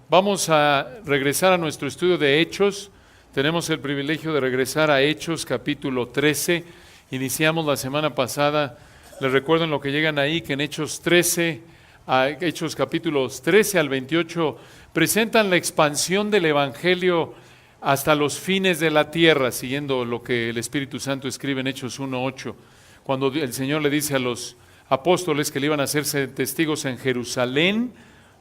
Vamos a regresar a nuestro estudio de Hechos. Tenemos el privilegio de regresar a Hechos capítulo 13. Iniciamos la semana pasada. Les recuerdo en lo que llegan ahí que en Hechos capítulos 13 al 28 presentan la expansión del Evangelio hasta los fines de la tierra, siguiendo lo que el Espíritu Santo escribe en Hechos 1:8, cuando el Señor le dice a los apóstoles que le iban a hacerse testigos en Jerusalén.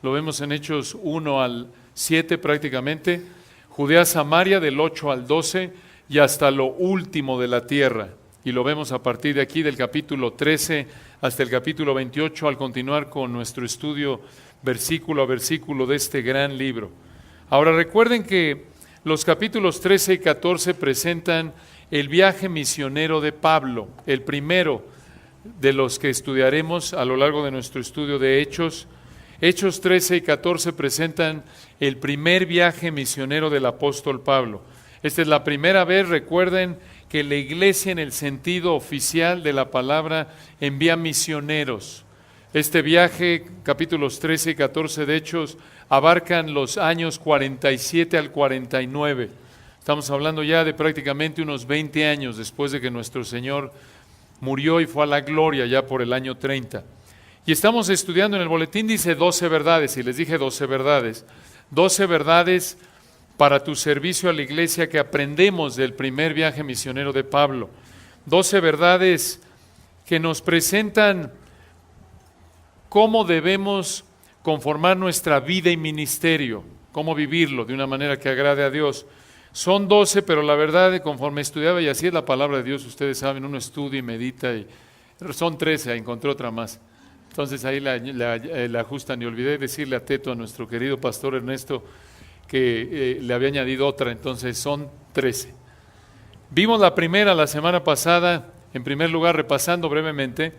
Lo vemos en Hechos 1 al 7 prácticamente, Judea, Samaria del 8 al 12 y hasta lo último de la tierra. Y lo vemos a partir de aquí del capítulo 13 hasta el capítulo 28 al continuar con nuestro estudio versículo a versículo de este gran libro. Ahora recuerden que los capítulos 13 y 14 presentan el viaje misionero de Pablo, el primero de los que estudiaremos a lo largo de nuestro estudio de Hechos. Hechos 13 y 14 presentan el primer viaje misionero del apóstol Pablo. Esta es la primera vez, recuerden, que la iglesia en el sentido oficial de la palabra envía misioneros. Este viaje, capítulos 13 y 14 de Hechos, abarcan los años 47 al 49. Estamos hablando ya de prácticamente unos 20 años después de que nuestro Señor murió y fue a la gloria ya por el año 30. Y estamos estudiando en el boletín, dice 12 verdades, y les dije 12 verdades. 12 verdades para tu servicio a la iglesia que aprendemos del primer viaje misionero de Pablo. 12 verdades que nos presentan cómo debemos conformar nuestra vida y ministerio, cómo vivirlo de una manera que agrade a Dios. Son 12, pero la verdad, conforme estudiaba, y así es la palabra de Dios, ustedes saben, uno estudia y medita, y son 13, encontré otra más. Entonces ahí la ajustan, y olvidé decirle a Teto, a nuestro querido pastor Ernesto, que le había añadido otra, entonces son 13. Vimos la primera la semana pasada, en primer lugar, repasando brevemente,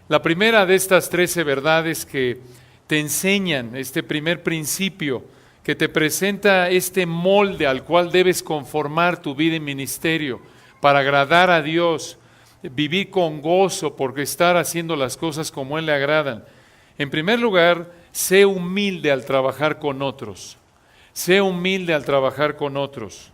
la primera de estas 13 verdades que te enseñan este primer principio, que te presenta este molde al cual debes conformar tu vida y ministerio para agradar a Dios, vivir con gozo porque estar haciendo las cosas como Él le agradan. En primer lugar, sé humilde al trabajar con otros. Sé humilde al trabajar con otros.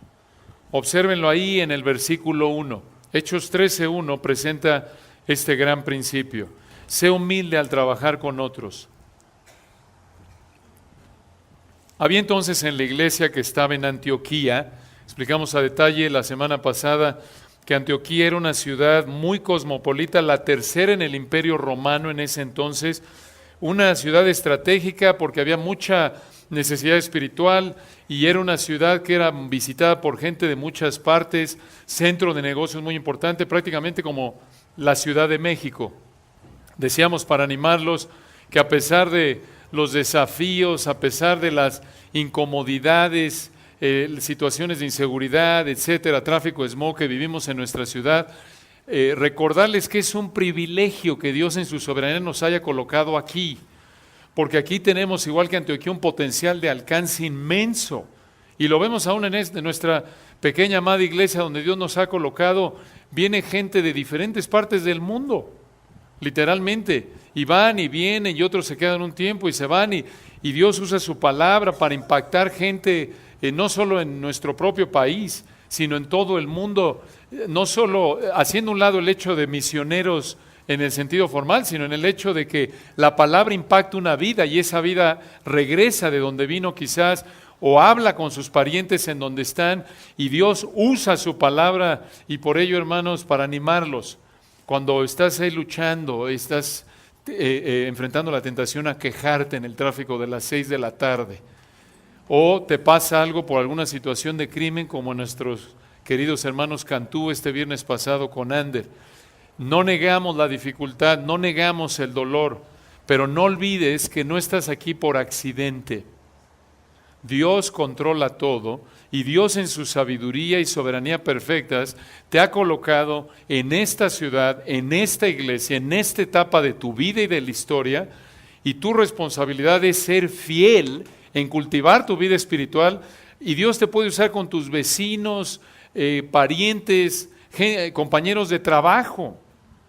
Obsérvenlo ahí en el versículo 1. Hechos 13:1 presenta este gran principio. Sé humilde al trabajar con otros. Había entonces en la iglesia que estaba en Antioquía, explicamos a detalle la semana pasada, que Antioquía era una ciudad muy cosmopolita, la tercera en el Imperio Romano en ese entonces, una ciudad estratégica porque había mucha necesidad espiritual y era una ciudad que era visitada por gente de muchas partes, centro de negocios muy importante, prácticamente como la Ciudad de México. Decíamos para animarlos que a pesar de los desafíos, a pesar de las incomodidades, situaciones de inseguridad, etcétera, tráfico, smog que vivimos en nuestra ciudad, recordarles que es un privilegio que Dios en su soberanía nos haya colocado aquí, porque aquí tenemos, igual que Antioquía, un potencial de alcance inmenso, y lo vemos aún en nuestra pequeña amada iglesia donde Dios nos ha colocado. Viene gente de diferentes partes del mundo, literalmente, y van y vienen, y otros se quedan un tiempo y se van, y Dios usa su palabra para impactar gente, no solo en nuestro propio país, sino en todo el mundo, no solo haciendo un lado el hecho de misioneros en el sentido formal, sino en el hecho de que la palabra impacta una vida y esa vida regresa de donde vino quizás, o habla con sus parientes en donde están, y Dios usa su palabra, y por ello, hermanos, para animarlos. Cuando estás ahí luchando, estás enfrentando la tentación a quejarte en el tráfico de las 6 de la tarde, o te pasa algo por alguna situación de crimen, como nuestros queridos hermanos Cantú este viernes pasado con Ander. No negamos la dificultad, no negamos el dolor, pero no olvides que no estás aquí por accidente. Dios controla todo y Dios en su sabiduría y soberanía perfectas te ha colocado en esta ciudad, en esta iglesia, en esta etapa de tu vida y de la historia, y tu responsabilidad es ser fiel en cultivar tu vida espiritual, y Dios te puede usar con tus vecinos, parientes, compañeros de trabajo.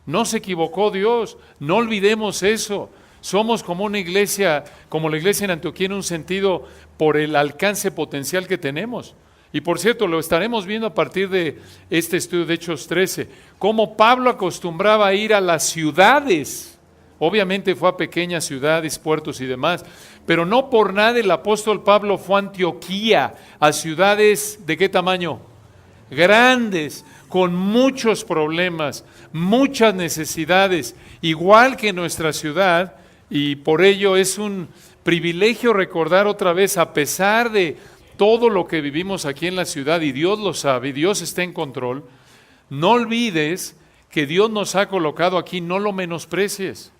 No se equivocó Dios, no olvidemos eso. Somos como una iglesia, como la iglesia en Antioquía en un sentido por el alcance potencial que tenemos. Y por cierto, lo estaremos viendo a partir de este estudio de Hechos 13, cómo Pablo acostumbraba a ir a las ciudades. Obviamente fue a pequeñas ciudades, puertos y demás, pero no por nada el apóstol Pablo fue a Antioquía, a ciudades ¿de qué tamaño? Grandes, con muchos problemas, muchas necesidades, igual que nuestra ciudad, y por ello es un privilegio recordar otra vez, a pesar de todo lo que vivimos aquí en la ciudad, y Dios lo sabe, y Dios está en control, no olvides que Dios nos ha colocado aquí, no lo menosprecies.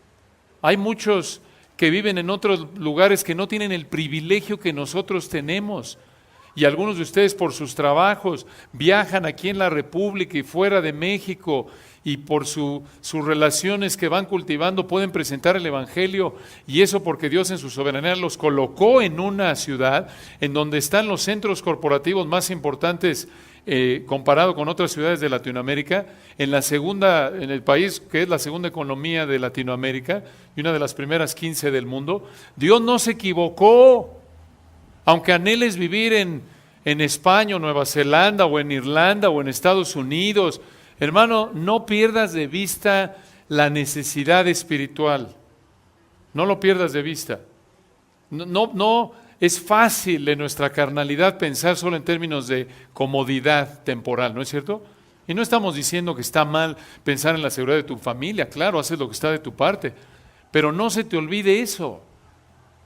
Hay muchos que viven en otros lugares que no tienen el privilegio que nosotros tenemos. Y algunos de ustedes por sus trabajos viajan aquí en la República y fuera de México, y por sus relaciones que van cultivando pueden presentar el Evangelio, y eso porque Dios en su soberanía los colocó en una ciudad en donde están los centros corporativos más importantes comparado con otras ciudades de Latinoamérica, en el país que es la segunda economía de Latinoamérica y una de las primeras 15 del mundo. Dios no se equivocó. Aunque anheles vivir en España o Nueva Zelanda o en Irlanda o en Estados Unidos, hermano, no pierdas de vista la necesidad espiritual. No lo pierdas de vista. No es fácil en nuestra carnalidad pensar solo en términos de comodidad temporal, ¿no es cierto? Y no estamos diciendo que está mal pensar en la seguridad de tu familia, claro, haces lo que está de tu parte, pero no se te olvide eso.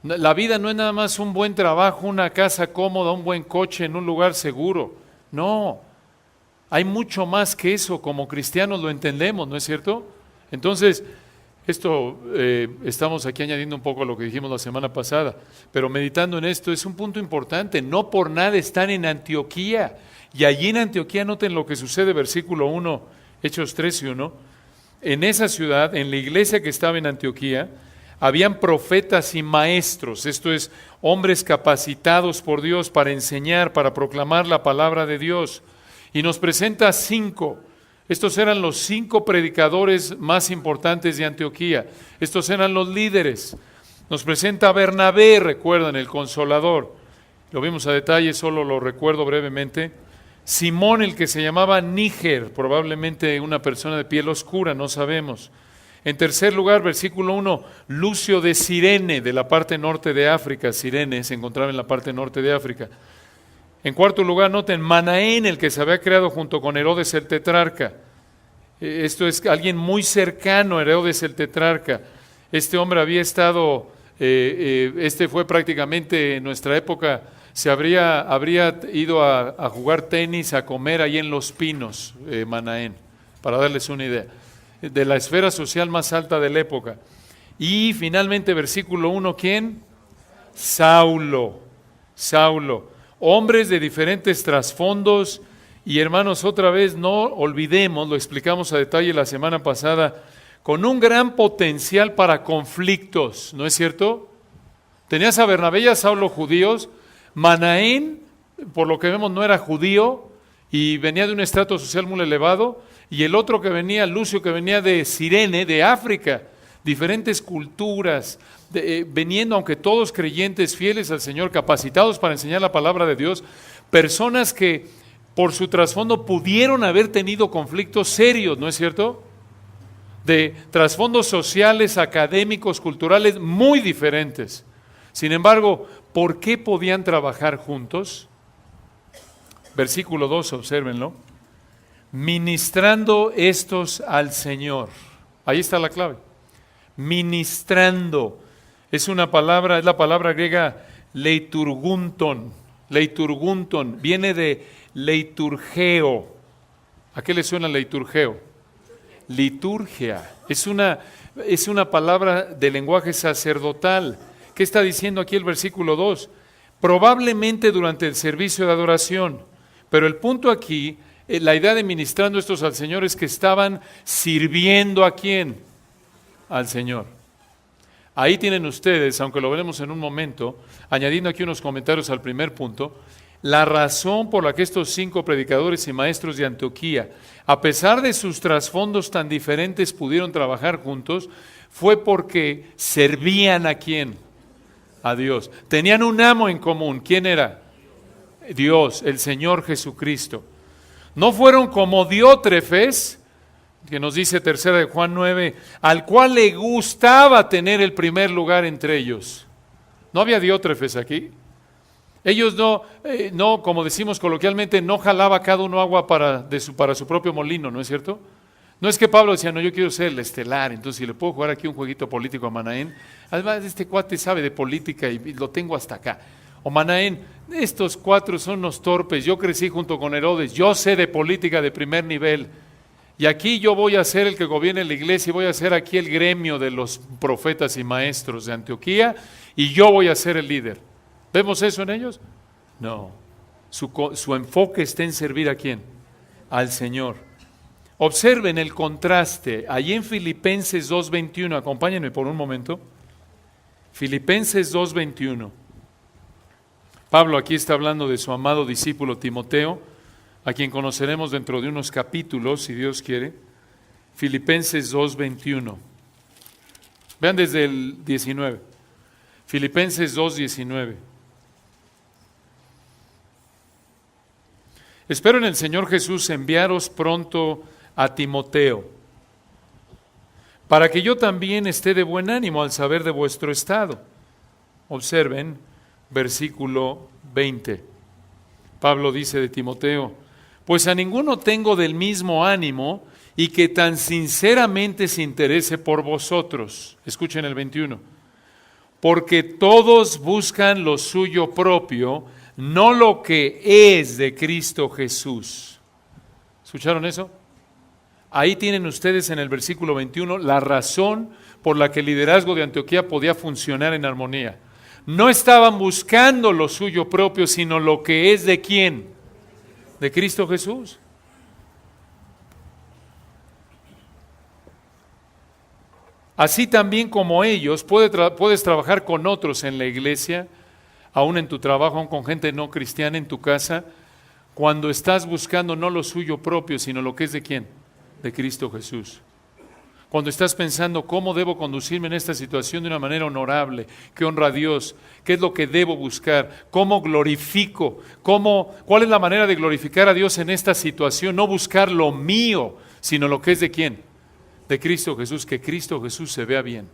La vida no es nada más un buen trabajo, una casa cómoda, un buen coche en un lugar seguro. No, hay mucho más que eso, como cristianos lo entendemos, ¿no es cierto? Entonces, estamos aquí añadiendo un poco a lo que dijimos la semana pasada, pero meditando en esto es un punto importante. No por nada están en Antioquía, y allí en Antioquía noten lo que sucede, versículo 1, Hechos 13:1. En esa ciudad, en la iglesia que estaba en Antioquía, habían profetas y maestros, esto es, hombres capacitados por Dios para enseñar, para proclamar la palabra de Dios. Y nos presenta 5. Estos eran los 5 predicadores más importantes de Antioquía. Estos eran los líderes. Nos presenta a Bernabé, recuerdan, el Consolador. Lo vimos a detalle, solo lo recuerdo brevemente. Simón, el que se llamaba Níger, probablemente una persona de piel oscura, no sabemos. En tercer lugar, versículo 1, Lucio de Cirene, de la parte norte de África. Cirene se encontraba en la parte norte de África. En cuarto lugar, noten, Manaén, el que se había creado junto con Herodes el tetrarca. Esto es alguien muy cercano a Herodes el tetrarca. Este hombre había estado, fue prácticamente en nuestra época, habría ido a jugar tenis, a comer ahí en Los Pinos, Manaén, para darles una idea, de la esfera social más alta de la época. Y finalmente, versículo 1, ¿quién? Saulo. Hombres de diferentes trasfondos, y hermanos, otra vez no olvidemos, lo explicamos a detalle la semana pasada, con un gran potencial para conflictos, ¿no es cierto? Tenías a Bernabé y a Saulo judíos. Manaén, por lo que vemos, no era judío y venía de un estrato social muy elevado, y el otro que venía, Lucio, que venía de Cirene, de África, diferentes culturas, veniendo, aunque todos creyentes, fieles al Señor, capacitados para enseñar la palabra de Dios, personas que por su trasfondo pudieron haber tenido conflictos serios, ¿no es cierto? De trasfondos sociales, académicos, culturales muy diferentes. Sin embargo, ¿por qué podían trabajar juntos? Versículo 2, obsérvenlo. Ministrando estos al Señor. Ahí está la clave. Ministrando. Es la palabra griega leiturgunton. Leiturgunton. Viene de leiturgeo. ¿A qué le suena leiturgeo? Liturgia. Es una palabra de lenguaje sacerdotal. ¿Qué está diciendo aquí el versículo 2? Probablemente durante el servicio de adoración. Pero el punto aquí, la idea de ministrando estos al Señor es que estaban sirviendo ¿a quién? Al Señor. Ahí tienen ustedes, aunque lo veremos en un momento, añadiendo aquí unos comentarios al primer punto, La razón por la que estos 5 predicadores y maestros de Antioquía, a pesar de sus trasfondos tan diferentes, pudieron trabajar juntos, fue porque servían ¿a quién? A Dios. Tenían un amo en común. ¿Quién era? Dios, el Señor Jesucristo. No fueron como Diótrefes, que nos dice 3 de Juan 9, al cual le gustaba tener el primer lugar entre ellos. ¿No había Diótrefes aquí? Ellos no, como decimos coloquialmente, no jalaba cada uno agua para su propio molino, ¿no es cierto? No es que Pablo decía, no, yo quiero ser el estelar, entonces si le puedo jugar aquí un jueguito político a Manaén, además este cuate sabe de política y lo tengo hasta acá. O Manaén, estos 4 son unos torpes, yo crecí junto con Herodes, yo sé de política de primer nivel, y aquí yo voy a ser el que gobierne la iglesia y voy a ser aquí el gremio de los profetas y maestros de Antioquía, y yo voy a ser el líder. ¿Vemos eso en ellos? No. Su enfoque está en servir ¿a quién? Al Señor. Observen el contraste. Allí en Filipenses 2:21, acompáñenme por un momento. Filipenses 2:21. Pablo aquí está hablando de su amado discípulo Timoteo, a quien conoceremos dentro de unos capítulos, si Dios quiere. Filipenses 2:21. Vean desde el 19. Filipenses 2:19. Espero en el Señor Jesús enviaros pronto a Timoteo, para que yo también esté de buen ánimo al saber de vuestro estado. Observen, versículo 20. Pablo dice de Timoteo, pues a ninguno tengo del mismo ánimo y que tan sinceramente se interese por vosotros. Escuchen el 21. Porque todos buscan lo suyo propio, no lo que es de Cristo Jesús. ¿Escucharon eso? Ahí tienen ustedes en el versículo 21 la razón por la que el liderazgo de Antioquía podía funcionar en armonía. No estaban buscando lo suyo propio, sino lo que es de ¿quién? De Cristo Jesús. Así también como ellos, puedes trabajar con otros en la iglesia, aún en tu trabajo, aún con gente no cristiana en tu casa, cuando estás buscando no lo suyo propio, sino lo que es de ¿quién? De Cristo Jesús. Cuando estás pensando cómo debo conducirme en esta situación de una manera honorable, que honra a Dios, qué es lo que debo buscar, cómo glorifico, cuál es la manera de glorificar a Dios en esta situación, no buscar lo mío, sino lo que es de ¿quién? De Cristo Jesús, que Cristo Jesús se vea bien.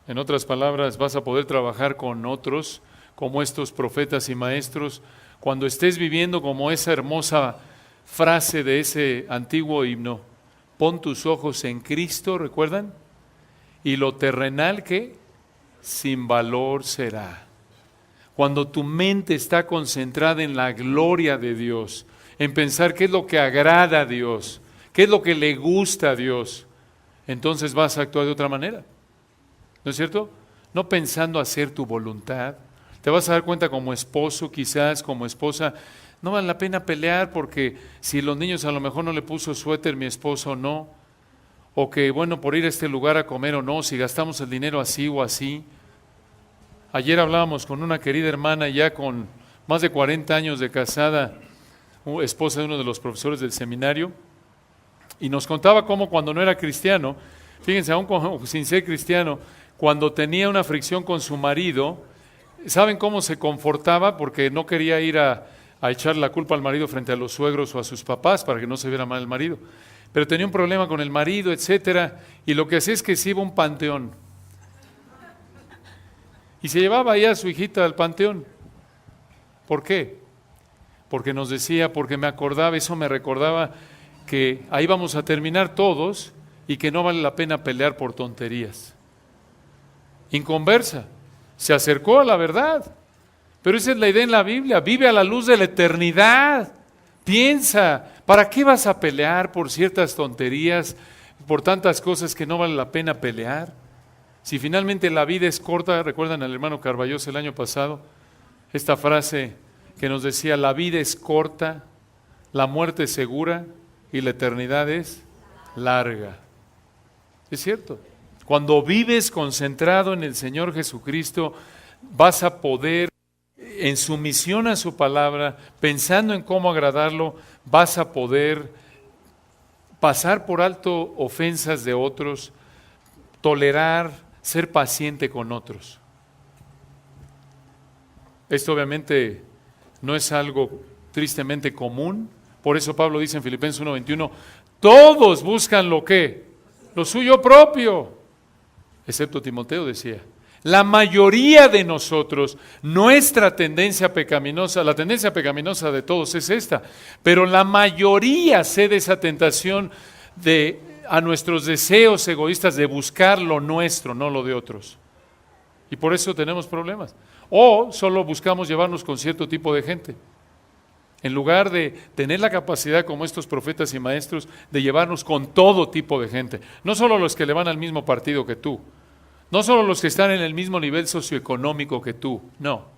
En otras palabras, vas a poder trabajar con otros, como estos profetas y maestros, cuando estés viviendo como esa hermosa frase de ese antiguo himno, pon tus ojos en Cristo, ¿recuerdan? Y lo terrenal, ¿qué? Sin valor será. Cuando tu mente está concentrada en la gloria de Dios, en pensar qué es lo que agrada a Dios, qué es lo que le gusta a Dios, entonces vas a actuar de otra manera. ¿No es cierto? No pensando hacer tu voluntad. Te vas a dar cuenta como esposo, quizás como esposa, no vale la pena pelear porque si los niños a lo mejor no le puso suéter mi esposo o no, o que bueno, por ir a este lugar a comer o no, si gastamos el dinero así o así. Ayer hablábamos con una querida hermana ya con más de 40 años de casada, esposa de uno de los profesores del seminario, y nos contaba cómo cuando no era cristiano, fíjense, aún sin ser cristiano, cuando tenía una fricción con su marido, ¿saben cómo se confortaba? Porque no quería ir a echar la culpa al marido frente a los suegros o a sus papás para que no se viera mal el marido. Pero tenía un problema con el marido, etcétera, y lo que hacía es que se iba a un panteón. Y se llevaba ahí a su hijita al panteón. ¿Por qué? Porque nos decía, porque me acordaba, eso me recordaba que ahí vamos a terminar todos y que no vale la pena pelear por tonterías. Inconversa, se acercó a la verdad, pero esa es la idea en la Biblia, vive a la luz de la eternidad, piensa, ¿para qué vas a pelear por ciertas tonterías, por tantas cosas que no vale la pena pelear? Si finalmente la vida es corta, ¿recuerdan al hermano Carballosa el año pasado? Esta frase que nos decía, la vida es corta, la muerte es segura y la eternidad es larga. Es cierto. Cuando vives concentrado en el Señor Jesucristo, vas a poder, en sumisión a su palabra, pensando en cómo agradarlo, vas a poder pasar por alto ofensas de otros, tolerar, ser paciente con otros. Esto obviamente no es algo tristemente común, por eso Pablo dice en Filipenses 1:21, todos buscan lo que, lo suyo propio, excepto Timoteo decía. La mayoría de nosotros, nuestra tendencia pecaminosa, la tendencia pecaminosa de todos es esta, pero la mayoría cede esa tentación a nuestros deseos egoístas de buscar lo nuestro, no lo de otros. Y por eso tenemos problemas. O solo buscamos llevarnos con cierto tipo de gente, en lugar de tener la capacidad como estos profetas y maestros de llevarnos con todo tipo de gente, no solo los que le van al mismo partido que tú, no solo los que están en el mismo nivel socioeconómico que tú, no.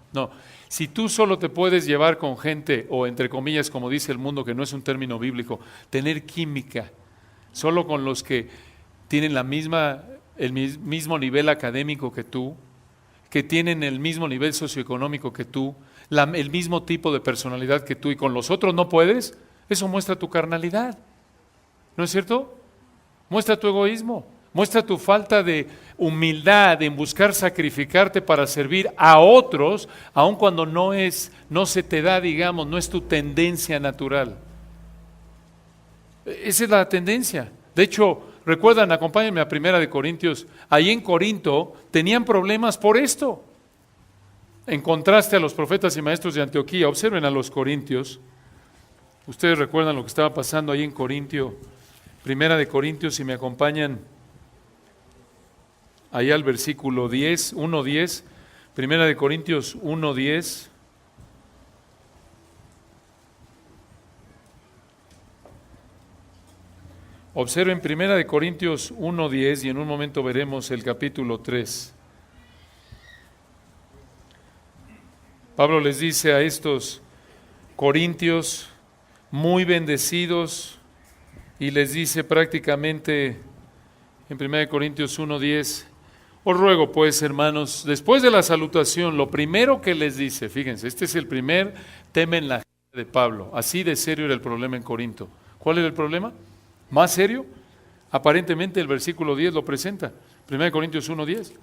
Si tú solo te puedes llevar con gente, o entre comillas, como dice el mundo, que no es un término bíblico, tener química, solo con los que tienen el mismo nivel académico que tú, que tienen el mismo nivel socioeconómico que tú, el mismo tipo de personalidad que tú, y con los otros no puedes, eso muestra tu carnalidad, ¿no es cierto? Muestra tu egoísmo, muestra tu falta de humildad en buscar sacrificarte para servir a otros, aun cuando no se te da, digamos, no es tu tendencia natural. Esa es la tendencia. De hecho, recuerdan, acompáñenme a 1 Corintios, ahí en Corinto tenían problemas por esto. En contraste a los profetas y maestros de Antioquía, observen a los corintios. Ustedes recuerdan lo que estaba pasando ahí en Corintio, 1 Corintios, si me acompañan allá al versículo 10, 1:10, 1 Corintios 1:10. Observen 1 Corintios 1:10 y en un momento veremos el capítulo 3. Pablo les dice a estos corintios muy bendecidos y les dice prácticamente en 1 Corintios 1:10, os ruego pues, hermanos, después de la salutación, lo primero que les dice, fíjense, este es el primer tema en la agenda de Pablo, así de serio era el problema en Corinto. ¿Cuál era el problema? ¿Más serio? Aparentemente el versículo 10 lo presenta, 1 Corintios 1:10.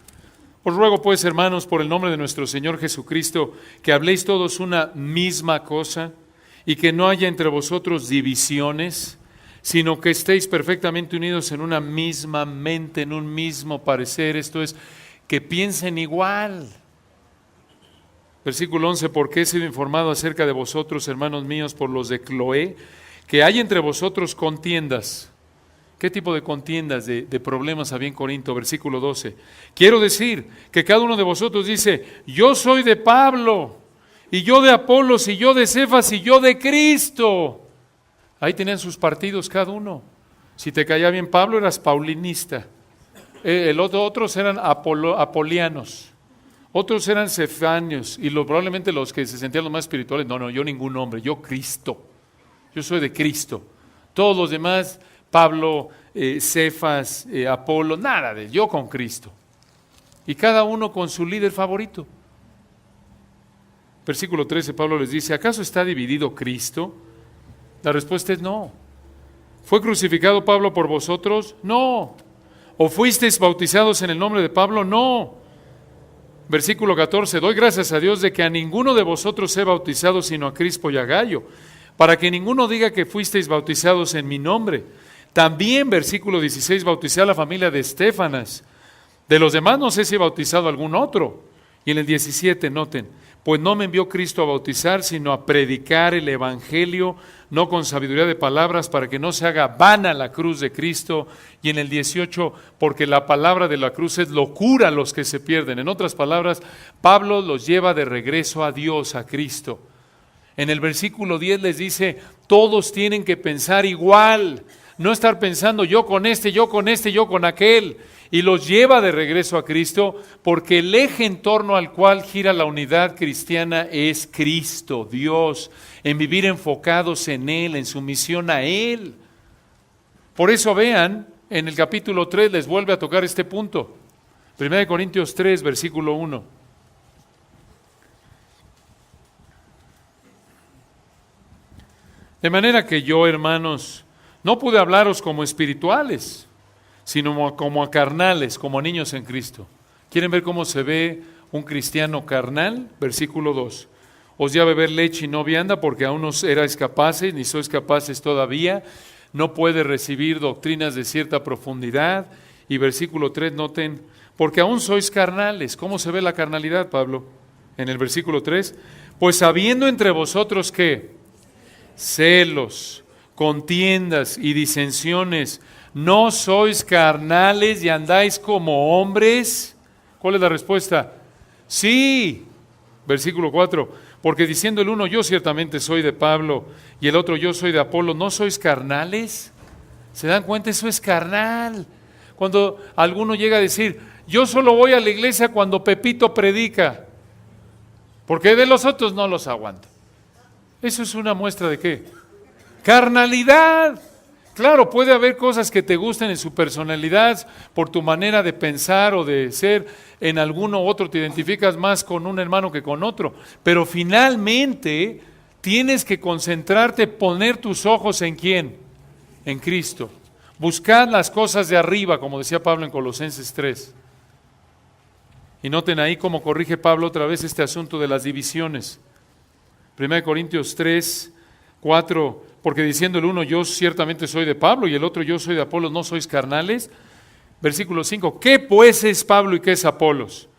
Os ruego pues, hermanos, por el nombre de nuestro Señor Jesucristo, que habléis todos una misma cosa y que no haya entre vosotros divisiones, sino que estéis perfectamente unidos en una misma mente, en un mismo parecer, esto es, que piensen igual. Versículo 11, porque he sido informado acerca de vosotros, hermanos míos, por los de Cloé, que hay entre vosotros contiendas. ¿Qué tipo de contiendas, de problemas había en Corinto? Versículo 12. Quiero decir que cada uno de vosotros dice, yo soy de Pablo, y yo de Apolos, y yo de Cefas, y yo de Cristo. Ahí tenían sus partidos cada uno. Si te caía bien Pablo, eras paulinista. Otros eran apolianos. Otros eran cefanios. Y probablemente los que se sentían los más espirituales, no, yo ningún hombre, yo Cristo. Yo soy de Cristo. Todos los demás, Pablo, Cefas, Apolo, nada de yo con Cristo. Y cada uno con su líder favorito. Versículo 13, Pablo les dice, ¿acaso está dividido Cristo? La respuesta es no. ¿Fue crucificado Pablo por vosotros? No. ¿O fuisteis bautizados en el nombre de Pablo? No. Versículo 14, doy gracias a Dios de que a ninguno de vosotros he bautizado sino a Crispo y a Gayo, para que ninguno diga que fuisteis bautizados en mi nombre. También, versículo 16, bauticé a la familia de Estéfanas. De los demás no sé si he bautizado a algún otro. Y en el 17, noten, pues no me envió Cristo a bautizar, sino a predicar el Evangelio, no con sabiduría de palabras, para que no se haga vana la cruz de Cristo. Y en el 18, porque la palabra de la cruz es locura a los que se pierden. En otras palabras, Pablo los lleva de regreso a Dios, a Cristo. En el versículo 10 les dice, todos tienen que pensar igual, no estar pensando yo con este, yo con este, yo con aquel. Y los lleva de regreso a Cristo, porque el eje en torno al cual gira la unidad cristiana es Cristo, Dios, en vivir enfocados en Él, en sumisión a Él. Por eso vean, en el capítulo 3 les vuelve a tocar este punto. 1 Corintios 3, versículo 1. De manera que yo, hermanos, no pude hablaros como espirituales, sino como a carnales, como a niños en Cristo. ¿Quieren ver cómo se ve un cristiano carnal? Versículo 2. Os di a beber leche y no vianda, porque aún no erais capaces, ni sois capaces todavía. No puede recibir doctrinas de cierta profundidad. Y versículo 3, noten, porque aún sois carnales. ¿Cómo se ve la carnalidad, Pablo? En el versículo 3, pues habiendo entre vosotros, ¿qué? Celos, contiendas y disensiones, ¿no sois carnales y andáis como hombres? ¿Cuál es la respuesta? Sí. Versículo 4, porque diciendo el uno, yo ciertamente soy de Pablo, y el otro, yo soy de Apolo, ¿no sois carnales? ¿Se dan cuenta? Eso es carnal. Cuando alguno llega a decir, yo solo voy a la iglesia cuando Pepito predica, porque de los otros no los aguanto. Eso es una muestra de ¿qué? Carnalidad. Claro, puede haber cosas que te gusten en su personalidad, por tu manera de pensar o de ser, en alguno u otro te identificas más con un hermano que con otro, pero finalmente tienes que concentrarte, poner tus ojos ¿en quién? En Cristo. Buscar las cosas de arriba, como decía Pablo en Colosenses 3. Y noten ahí cómo corrige Pablo otra vez este asunto de las divisiones. 1 Corintios 3, 4, porque diciendo el uno, yo ciertamente soy de Pablo, y el otro, yo soy de Apolos, ¿no sois carnales? Versículo 5, ¿qué pues es Pablo y qué es Apolos?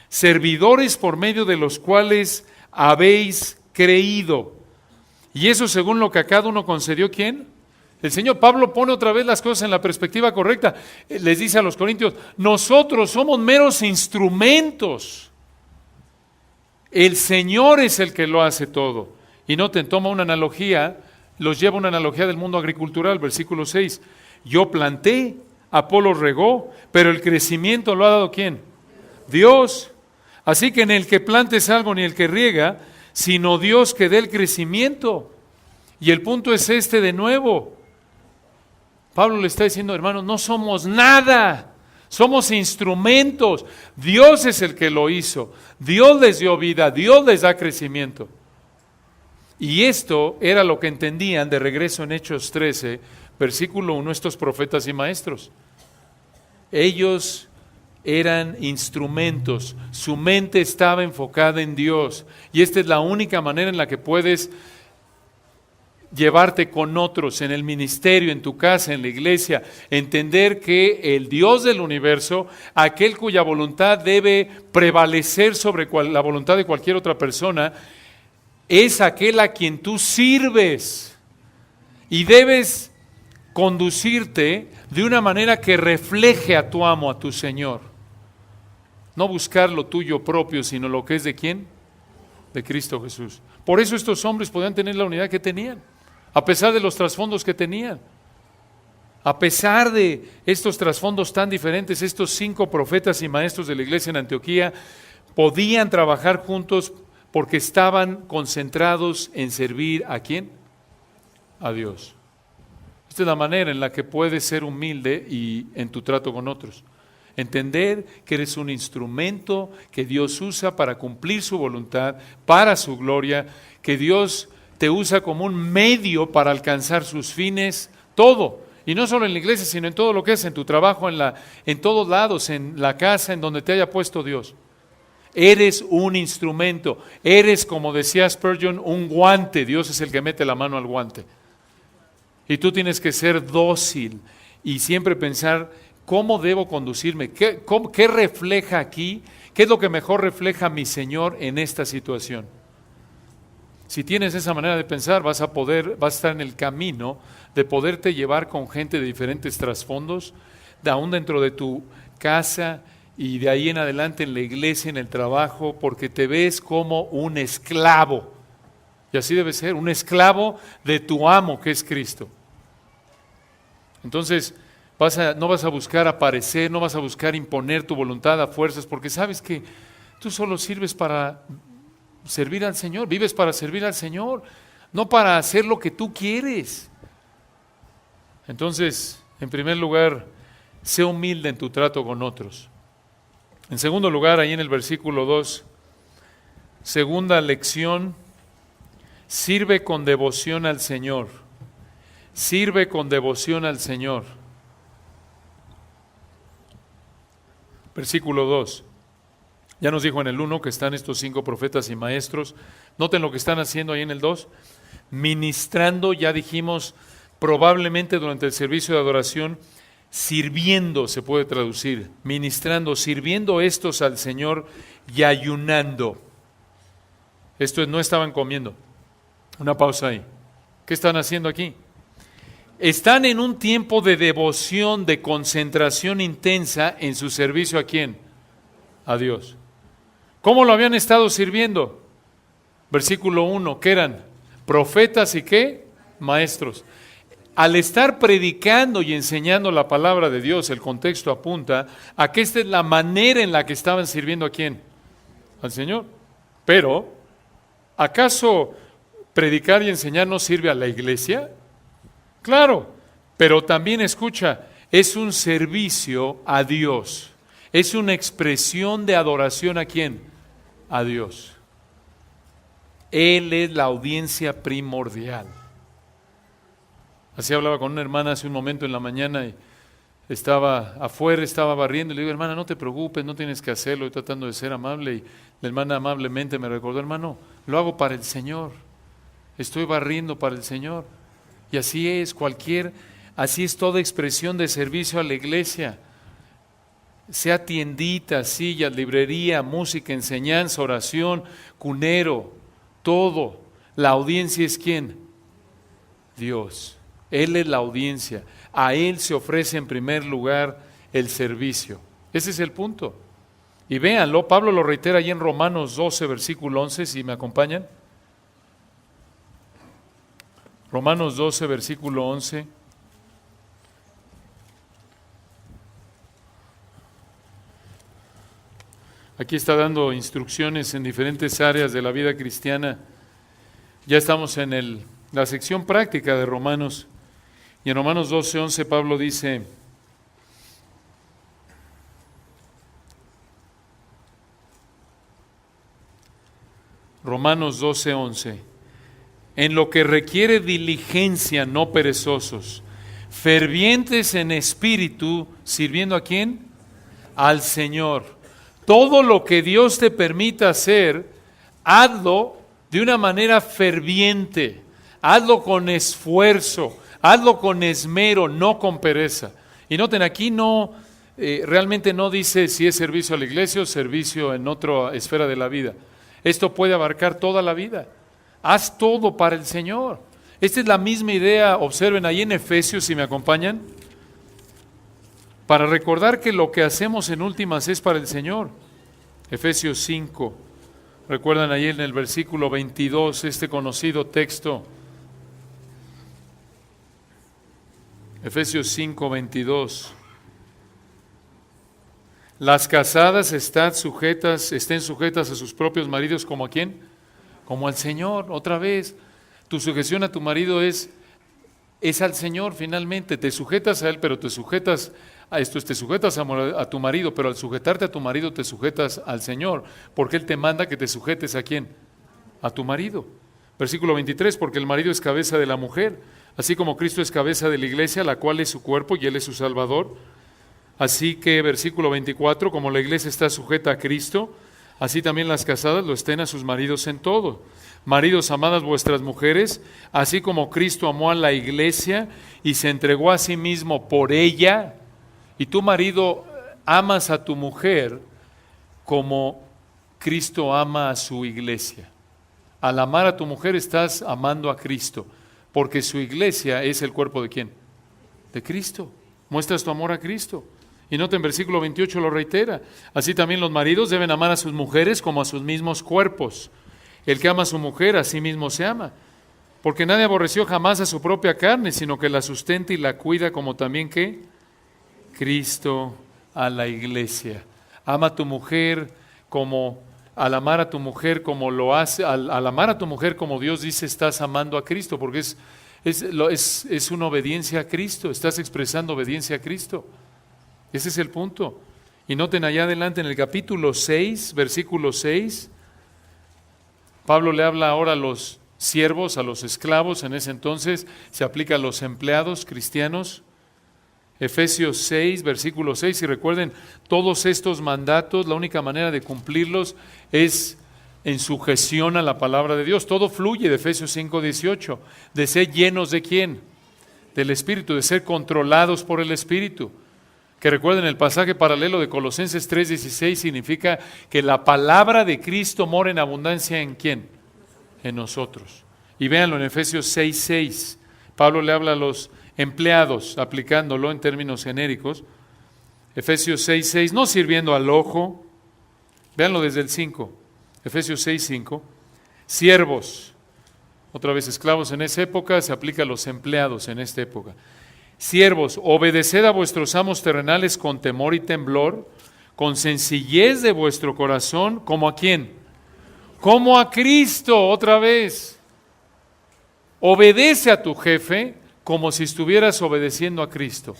Servidores por medio de los cuales habéis creído. Y eso según lo que a cada uno concedió, ¿quién? El Señor. Pablo pone otra vez las cosas en la perspectiva correcta. Les dice a los corintios, nosotros somos meros instrumentos. El Señor es el que lo hace todo. Y noten, toma una analogía, los lleva una analogía del mundo agricultural, versículo 6. Yo planté, Apolo regó, pero el crecimiento lo ha dado ¿quién? Dios. Así que en el que plantes algo ni el que riega, sino Dios que dé el crecimiento. Y el punto es este de nuevo. Pablo le está diciendo, hermanos, no somos nada, somos instrumentos. Dios es el que lo hizo. Dios les dio vida, Dios les da crecimiento. Y esto era lo que entendían de regreso en Hechos 13, versículo 1, estos profetas y maestros. Ellos eran instrumentos, su mente estaba enfocada en Dios. Y esta es la única manera en la que puedes llevarte con otros en el ministerio, en tu casa, en la iglesia, entender que el Dios del universo, aquel cuya voluntad debe prevalecer sobre la voluntad de cualquier otra persona, es aquel a quien tú sirves y debes conducirte de una manera que refleje a tu amo, a tu Señor. No buscar lo tuyo propio, sino lo que es de ¿quién? De Cristo Jesús. Por eso estos hombres podían tener la unidad que tenían, a pesar de los trasfondos que tenían. A pesar de estos trasfondos tan diferentes, estos 5 profetas y maestros de la iglesia en Antioquía podían trabajar juntos porque estaban concentrados en servir ¿a quién? A Dios. Esta es la manera en la que puedes ser humilde y en tu trato con otros. Entender que eres un instrumento que Dios usa para cumplir su voluntad, para su gloria, que Dios te usa como un medio para alcanzar sus fines, todo. Y no solo en la iglesia, sino en todo lo que es, en tu trabajo, en todos lados, en la casa, en donde te haya puesto Dios. Eres un instrumento, eres, como decía Spurgeon, un guante. Dios es el que mete la mano al guante. Y tú tienes que ser dócil y siempre pensar, ¿cómo debo conducirme? ¿Qué refleja aquí? ¿Qué es lo que mejor refleja a mi Señor en esta situación? Si tienes esa manera de pensar, vas a estar en el camino de poderte llevar con gente de diferentes trasfondos, aún dentro de tu casa y de ahí en adelante en la iglesia, en el trabajo, porque te ves como un esclavo. Y así debe ser, un esclavo de tu amo, que es Cristo. Entonces, no vas a buscar aparecer, no vas a buscar imponer tu voluntad a fuerzas, porque sabes que tú solo sirves para servir al Señor, vives para servir al Señor, no para hacer lo que tú quieres. Entonces, en primer lugar, sé humilde en tu trato con otros. En segundo lugar, ahí en el versículo 2, segunda lección, sirve con devoción al Señor. Sirve con devoción al Señor. Versículo 2. Ya nos dijo en el 1 que están estos 5 profetas y maestros. Noten lo que están haciendo ahí en el 2. Ministrando, ya dijimos, probablemente durante el servicio de adoración, sirviendo se puede traducir. Ministrando, sirviendo estos al Señor y ayunando. Esto es, no estaban comiendo. Una pausa ahí. ¿Qué están haciendo aquí? Están en un tiempo de devoción, de concentración intensa en su servicio ¿a quién? A Dios. ¿Cómo lo habían estado sirviendo? Versículo 1, ¿qué eran? Profetas y ¿qué? Maestros. Al estar predicando y enseñando la palabra de Dios, el contexto apunta a que esta es la manera en la que estaban sirviendo ¿a quién? Al Señor. Pero, ¿acaso predicar y enseñar no sirve a la iglesia? Claro, pero también escucha, es un servicio a Dios. Es una expresión de adoración ¿a quién? A Dios. Él es la audiencia primordial. Así hablaba con una hermana hace un momento en la mañana y estaba afuera, estaba barriendo y le digo, hermana, no te preocupes, no tienes que hacerlo, estoy tratando de ser amable. Y la hermana amablemente me recordó, hermano, lo hago para el Señor, estoy barriendo para el Señor. Y así es, así es toda expresión de servicio a la iglesia. Sea tiendita, sillas, librería, música, enseñanza, oración, cunero, todo. La audiencia es ¿quién? Dios. Él es la audiencia. A Él se ofrece en primer lugar el servicio. Ese es el punto. Y véanlo, Pablo lo reitera ahí en Romanos 12, versículo 11, si me acompañan. Romanos 12, versículo 11. Aquí está dando instrucciones en diferentes áreas de la vida cristiana. Ya estamos en la sección práctica de Romanos. Y en Romanos 12, 11 Pablo dice, Romanos 12, 11. En lo que requiere diligencia, no perezosos, fervientes en espíritu, ¿sirviendo a quién? Al Señor. Todo lo que Dios te permita hacer, hazlo de una manera ferviente, hazlo con esfuerzo, hazlo con esmero, no con pereza. Y noten, aquí realmente no dice si es servicio a la iglesia o servicio en otra esfera de la vida. Esto puede abarcar toda la vida. Haz todo para el Señor. Esta es la misma idea, observen ahí en Efesios, si me acompañan, para recordar que lo que hacemos en últimas es para el Señor. Efesios 5, recuerdan ahí en el versículo 22, este conocido texto. Efesios 5, 22. Las casadas estén sujetas a sus propios maridos, ¿como a quién? Como al Señor. Otra vez, tu sujeción a tu marido es al Señor finalmente. Te sujetas a Él, pero te sujetas a tu marido, pero al sujetarte a tu marido te sujetas al Señor, porque Él te manda que te sujetes ¿a quién? A tu marido. Versículo 23, porque el marido es cabeza de la mujer, así como Cristo es cabeza de la iglesia, la cual es su cuerpo y Él es su Salvador. Así que, versículo 24, como la iglesia está sujeta a Cristo, así también las casadas lo estén a sus maridos en todo. Maridos, amad vuestras mujeres, así como Cristo amó a la iglesia y se entregó a sí mismo por ella. Y tu marido, amas a tu mujer como Cristo ama a su iglesia. Al amar a tu mujer estás amando a Cristo, porque su iglesia es el cuerpo ¿de quién? De Cristo. Muestras tu amor a Cristo. Y nota en versículo 28 lo reitera. Así también los maridos deben amar a sus mujeres como a sus mismos cuerpos. El que ama a su mujer, a sí mismo se ama. Porque nadie aborreció jamás a su propia carne, sino que la sustenta y la cuida, como también ¿qué? Cristo a la iglesia. Ama a tu mujer al amar a tu mujer como lo hace, al amar a tu mujer como Dios dice, estás amando a Cristo, porque es una obediencia a Cristo, estás expresando obediencia a Cristo. Ese es el punto. Y noten allá adelante en el capítulo 6, versículo 6, Pablo le habla ahora a los siervos, a los esclavos. En ese entonces se aplica a los empleados cristianos. Efesios 6, versículo 6, y recuerden, todos estos mandatos, la única manera de cumplirlos es en sujeción a la palabra de Dios. Todo fluye de Efesios 5, 18, de ser llenos ¿de quién? Del Espíritu, de ser controlados por el Espíritu. Que recuerden, el pasaje paralelo de Colosenses 3, 16 significa que la palabra de Cristo mora en abundancia ¿en quién? En nosotros. Y véanlo en Efesios 6, 6. Pablo le habla a los empleados, aplicándolo en términos genéricos. Efesios 6, 6, no sirviendo al ojo. Véanlo desde el 5. Efesios 6, 5. Siervos, otra vez esclavos en esa época, se aplica a los empleados en esta época. Siervos, obedeced a vuestros amos terrenales con temor y temblor, con sencillez de vuestro corazón, ¿como a quién? Como a Cristo, otra vez. Obedece a tu jefe como si estuvieras obedeciendo a Cristo.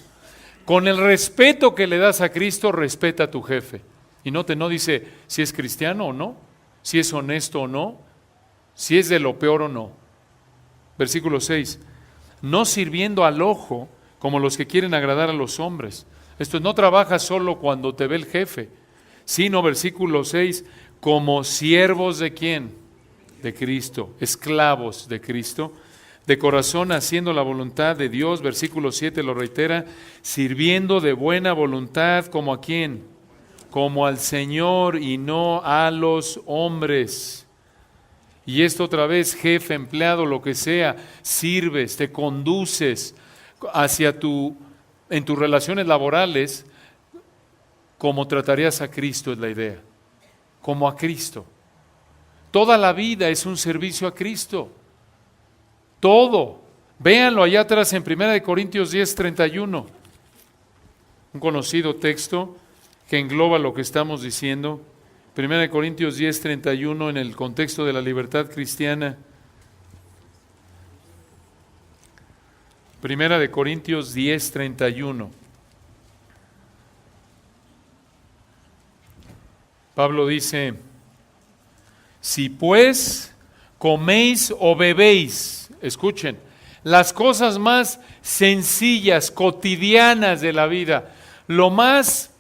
Con el respeto que le das a Cristo, respeta a tu jefe. Y no dice si es cristiano o no, si es honesto o no, si es de lo peor o no. Versículo 6. No sirviendo al ojo como los que quieren agradar a los hombres. Esto no trabaja solo cuando te ve el jefe, sino, versículo 6, como siervos ¿de quién? De Cristo, esclavos de Cristo, de corazón haciendo la voluntad de Dios. Versículo 7 lo reitera, sirviendo de buena voluntad, ¿como a quién? Como al Señor y no a los hombres. Y esto otra vez, jefe, empleado, lo que sea, sirves, te conduces en tus relaciones laborales, como tratarías a Cristo es la idea, como a Cristo. Toda la vida es un servicio a Cristo. Todo. Véanlo allá atrás en 1 Corintios 10, 31. Un conocido texto que engloba lo que estamos diciendo. 1 Corintios 10, 31 en el contexto de la libertad cristiana. 1 Corintios 10, 31. Pablo dice, si pues coméis o bebéis, escuchen, las cosas más sencillas, cotidianas de la vida, lo más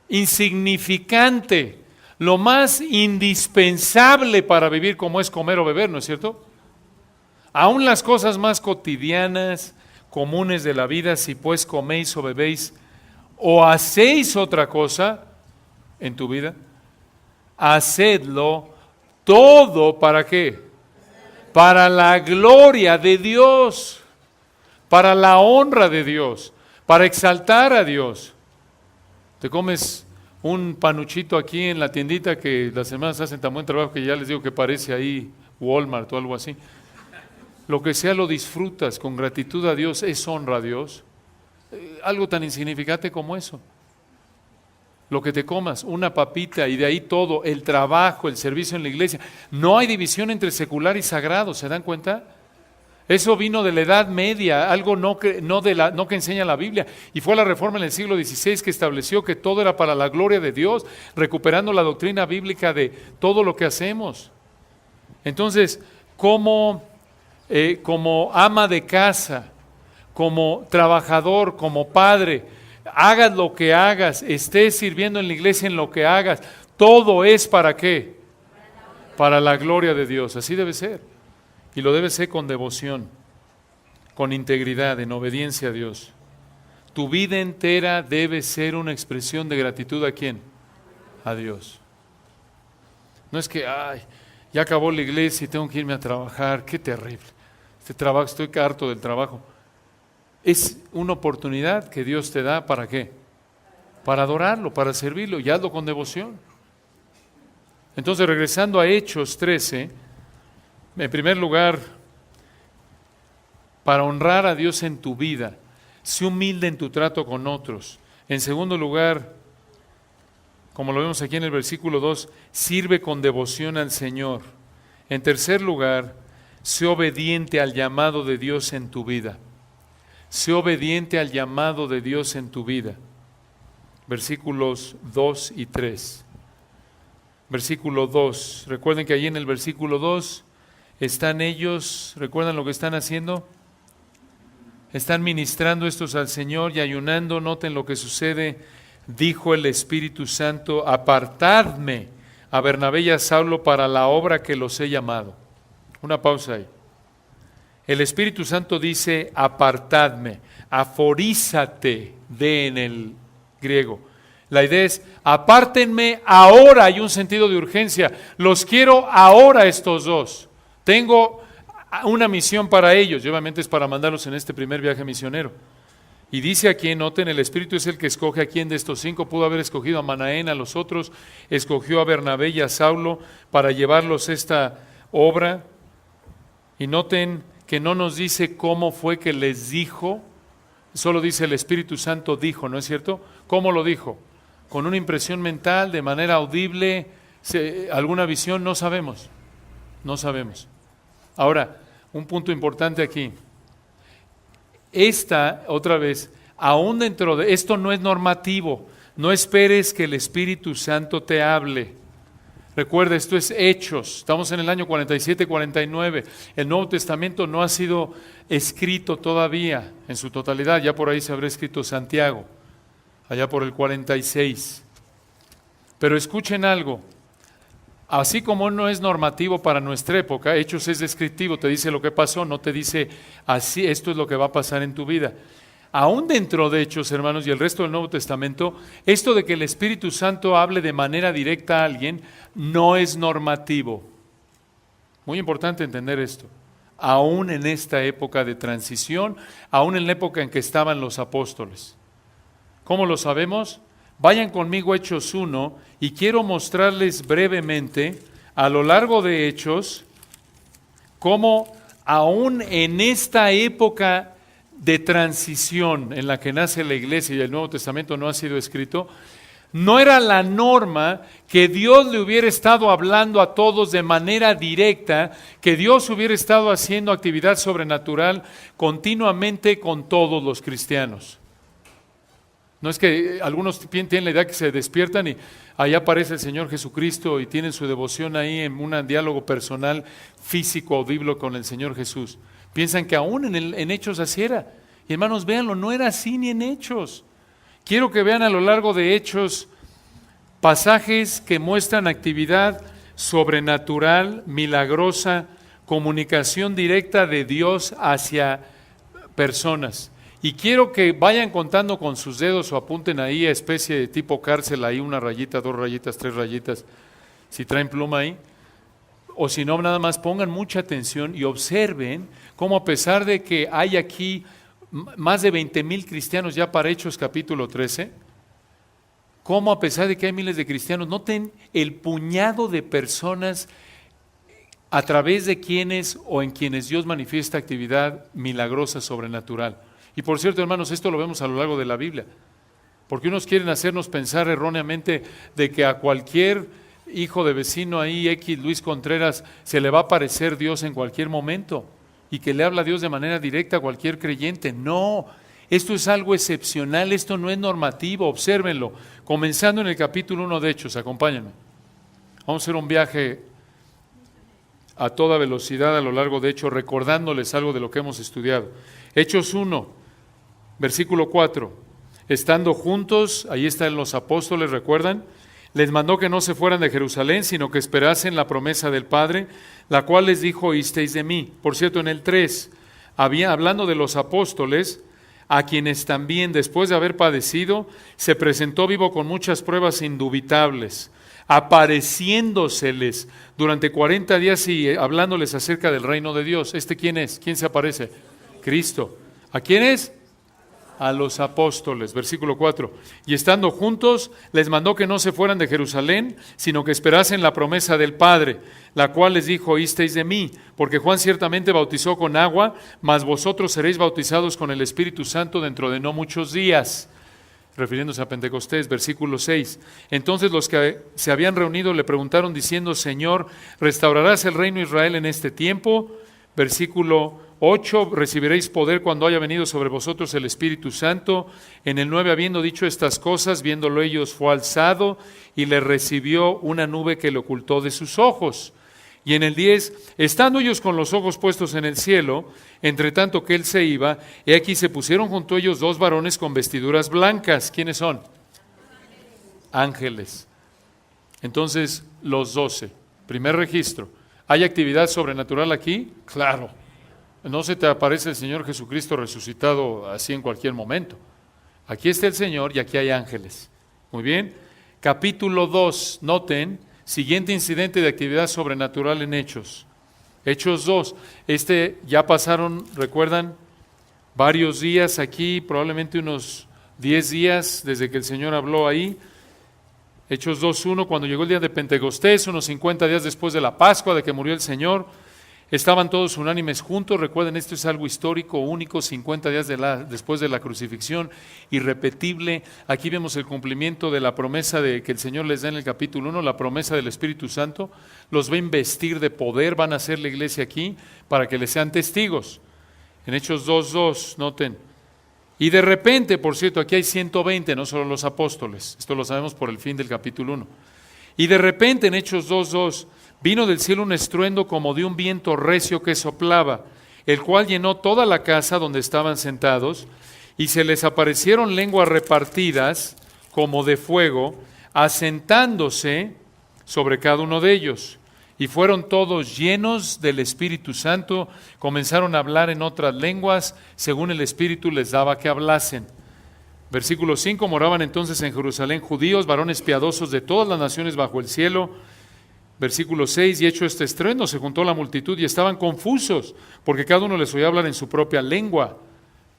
insignificante, lo más indispensable para vivir, como es comer o beber, ¿no es cierto? Aún las cosas más cotidianas, comunes de la vida, si pues coméis o bebéis, o hacéis otra cosa en tu vida, hacedlo todo, ¿para qué? Para la gloria de Dios, para la honra de Dios, para exaltar a Dios. Te comes un panuchito aquí en la tiendita que las hermanas hacen tan buen trabajo que ya les digo que parece ahí Walmart o algo así. Lo que sea lo disfrutas con gratitud a Dios, es honra a Dios. Algo tan insignificante como eso. Lo que te comas, una papita y de ahí todo, el trabajo, el servicio en la iglesia. No hay división entre secular y sagrado, ¿se dan cuenta? Eso vino de la Edad Media, algo no que enseña la Biblia. Y fue la Reforma en el siglo XVI que estableció que todo era para la gloria de Dios, recuperando la doctrina bíblica de todo lo que hacemos. Entonces, como ama de casa, como trabajador, como padre, hagas lo que hagas, estés sirviendo en la iglesia en lo que hagas, todo es ¿para qué? Para la gloria de Dios, así debe ser. Y lo debe ser con devoción, con integridad, en obediencia a Dios. Tu vida entera debe ser una expresión de gratitud ¿a quién? A Dios. No es que, ya acabó la iglesia y tengo que irme a trabajar, qué terrible. Estoy harto del trabajo. Es una oportunidad que Dios te da, ¿para qué? Para adorarlo, para servirlo, y hazlo con devoción. Entonces, regresando a Hechos 13, en primer lugar, para honrar a Dios en tu vida, sé humilde en tu trato con otros. En segundo lugar, como lo vemos aquí en el versículo 2, sirve con devoción al Señor. En tercer lugar, sé obediente al llamado de Dios en tu vida. Sé obediente al llamado de Dios en tu vida. Versículos 2 y 3. versículo 2. Recuerden que allí en el versículo 2 están ellos, ¿recuerdan lo que están haciendo? Están ministrando estos al Señor y ayunando. Noten lo que sucede. Dijo el Espíritu Santo: apartadme a Bernabé y a Saulo para la obra que los he llamado. Una pausa ahí. El Espíritu Santo dice apartadme, aforízate de en el griego. La idea es apártenme ahora, hay un sentido de urgencia. Los quiero ahora estos dos. Tengo una misión para ellos, y obviamente es para mandarlos en este primer viaje misionero. Y dice aquí, noten, el Espíritu es el que escoge a quién de estos 5. Pudo haber escogido a Manaén, a los otros, escogió a Bernabé y a Saulo para llevarlos esta obra. Y noten que no nos dice cómo fue que les dijo, solo dice el Espíritu Santo dijo, ¿no es cierto? ¿Cómo lo dijo? ¿Con una impresión mental, de manera audible, alguna visión? No sabemos, no sabemos. Ahora, un punto importante aquí. Otra vez, aún dentro de esto no es normativo. No esperes que el Espíritu Santo te hable. Recuerda, esto es Hechos. Estamos en el año 47-49. El Nuevo Testamento no ha sido escrito todavía en su totalidad. Ya por ahí se habrá escrito Santiago, allá por el 46. Pero escuchen algo. Así como no es normativo para nuestra época, Hechos es descriptivo, te dice lo que pasó, no te dice así, esto es lo que va a pasar en tu vida. Aún dentro de Hechos, hermanos, y el resto del Nuevo Testamento, esto de que el Espíritu Santo hable de manera directa a alguien no es normativo. Muy importante entender esto. Aún en esta época de transición, aún en la época en que estaban los apóstoles. ¿Cómo lo sabemos? Vayan conmigo a Hechos 1 y quiero mostrarles brevemente a lo largo de Hechos cómo aún en esta época de transición en la que nace la iglesia y el Nuevo Testamento no ha sido escrito, no era la norma que Dios le hubiera estado hablando a todos de manera directa, que Dios hubiera estado haciendo actividad sobrenatural continuamente con todos los cristianos. No es que algunos tienen la idea que se despiertan y ahí aparece el Señor Jesucristo y tienen su devoción ahí en un diálogo personal, físico, audible con el Señor Jesús. Piensan que aún en Hechos así era. Y hermanos, véanlo, no era así ni en Hechos. Quiero que vean a lo largo de Hechos pasajes que muestran actividad sobrenatural, milagrosa, comunicación directa de Dios hacia personas. Y quiero que vayan contando con sus dedos o apunten ahí a especie de tipo cárcel, ahí una rayita, 2 rayitas, 3 rayitas, si traen pluma ahí. O si no, nada más pongan mucha atención y observen cómo a pesar de que hay aquí más de 20,000 cristianos ya para Hechos capítulo 13, cómo a pesar de que hay miles de cristianos, noten el puñado de personas a través de quienes o en quienes Dios manifiesta actividad milagrosa, sobrenatural. Y por cierto, hermanos, esto lo vemos a lo largo de la Biblia, porque unos quieren hacernos pensar erróneamente de que a cualquier hijo de vecino ahí, X Luis Contreras, se le va a aparecer Dios en cualquier momento y que le habla a Dios de manera directa a cualquier creyente. No, esto es algo excepcional, esto no es normativo, obsérvenlo. Comenzando en el capítulo 1 de Hechos, acompáñenme. Vamos a hacer un viaje a toda velocidad a lo largo de Hechos, recordándoles algo de lo que hemos estudiado. Hechos 1. Versículo 4, estando juntos, ahí están los apóstoles, ¿recuerdan? Les mandó que no se fueran de Jerusalén, sino que esperasen la promesa del Padre, la cual les dijo, oísteis de mí. Por cierto, en el 3, hablando de los apóstoles, a quienes también, después de haber padecido, se presentó vivo con muchas pruebas indubitables, apareciéndoseles durante 40 días y hablándoles acerca del reino de Dios. ¿Quién es? ¿Quién se aparece? Cristo. ¿A quién es? A los apóstoles, versículo 4. Y estando juntos, les mandó que no se fueran de Jerusalén, sino que esperasen la promesa del Padre, la cual les dijo, oísteis de mí, porque Juan ciertamente bautizó con agua, mas vosotros seréis bautizados con el Espíritu Santo dentro de no muchos días. Refiriéndose a Pentecostés, versículo 6. Entonces los que se habían reunido le preguntaron diciendo, Señor, ¿restaurarás el reino de Israel en este tiempo? Versículo 8, recibiréis poder cuando haya venido sobre vosotros el Espíritu Santo. En el 9, habiendo dicho estas cosas, viéndolo ellos, fue alzado y le recibió una nube que le ocultó de sus ojos. Y en el 10, estando ellos con los ojos puestos en el cielo, entre tanto que él se iba, he aquí se pusieron junto a ellos 2 varones con vestiduras blancas. ¿Quiénes son? Ángeles. Entonces, los 12. Primer registro. ¿Hay actividad sobrenatural aquí? Claro. No se te aparece el Señor Jesucristo resucitado así en cualquier momento. Aquí está el Señor y aquí hay ángeles. Muy bien. Capítulo 2, noten, siguiente incidente de actividad sobrenatural en Hechos. Hechos 2. Ya pasaron, recuerdan, varios días aquí, probablemente unos 10 días desde que el Señor habló ahí. Hechos 2:1, cuando llegó el día de Pentecostés, unos 50 días después de la Pascua, de que murió el Señor, estaban todos unánimes juntos. Recuerden, esto es algo histórico, único, 50 días después de la crucifixión, irrepetible. Aquí vemos el cumplimiento de la promesa de que el Señor les da en el capítulo 1, la promesa del Espíritu Santo. Los va a investir de poder, van a hacer la iglesia aquí para que les sean testigos. En Hechos 2:2, noten. Y de repente, por cierto, aquí hay 120, no solo los apóstoles. Esto lo sabemos por el fin del capítulo 1. Y de repente, en Hechos 2:2, vino del cielo un estruendo como de un viento recio que soplaba, el cual llenó toda la casa donde estaban sentados, y se les aparecieron lenguas repartidas como de fuego, asentándose sobre cada uno de ellos. Y fueron todos llenos del Espíritu Santo, comenzaron a hablar en otras lenguas, según el Espíritu les daba que hablasen. Versículo 5, moraban entonces en Jerusalén judíos, varones piadosos de todas las naciones bajo el cielo. Versículo 6, y hecho este estruendo, se juntó la multitud y estaban confusos, porque cada uno les oía hablar en su propia lengua,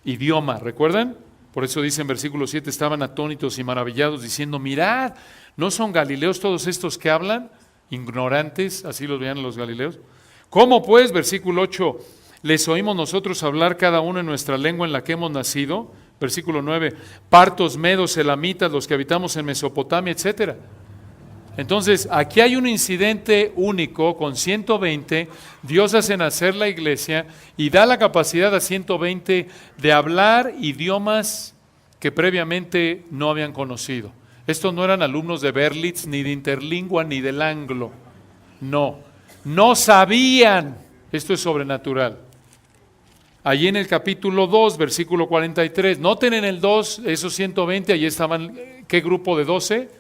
idioma, ¿recuerdan? Por eso dice en versículo 7, estaban atónitos y maravillados, diciendo, mirad, ¿no son galileos todos estos que hablan? Ignorantes, así los veían los galileos. ¿Cómo pues, versículo 8, les oímos nosotros hablar cada uno en nuestra lengua en la que hemos nacido? Versículo 9, partos, medos, elamitas, los que habitamos en Mesopotamia, etcétera. Entonces, aquí hay un incidente único con 120, Dios hace nacer la iglesia y da la capacidad a 120 de hablar idiomas que previamente no habían conocido. Estos no eran alumnos de Berlitz, ni de Interlingua, ni del Anglo. No sabían. Esto es sobrenatural. Allí en el capítulo 2, versículo 43. Noten en el 2, esos 120, allí estaban, ¿qué grupo de 12?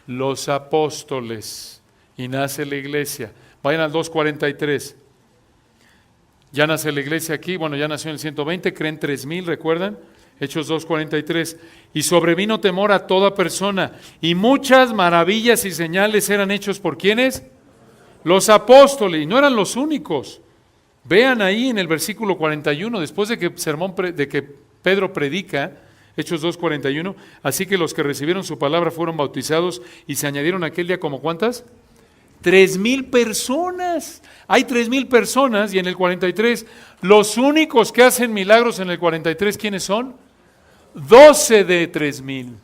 Los apóstoles. Y nace la iglesia. Vayan al 2:43. Ya nace la iglesia aquí, bueno, ya nació en el 120, creen 3,000, ¿recuerdan? Hechos 2:43, y sobrevino temor a toda persona, y muchas maravillas y señales eran hechos por ¿quiénes? Los apóstoles, y no eran los únicos. Vean ahí en el versículo 41, después de que Pedro predica, Hechos 2:41, así que los que recibieron su palabra fueron bautizados, y se añadieron aquel día como ¿cuántas? 3,000 personas. Hay 3,000 personas, y en el 43, los únicos que hacen milagros en el 43, ¿quiénes son? 12 de 3,000.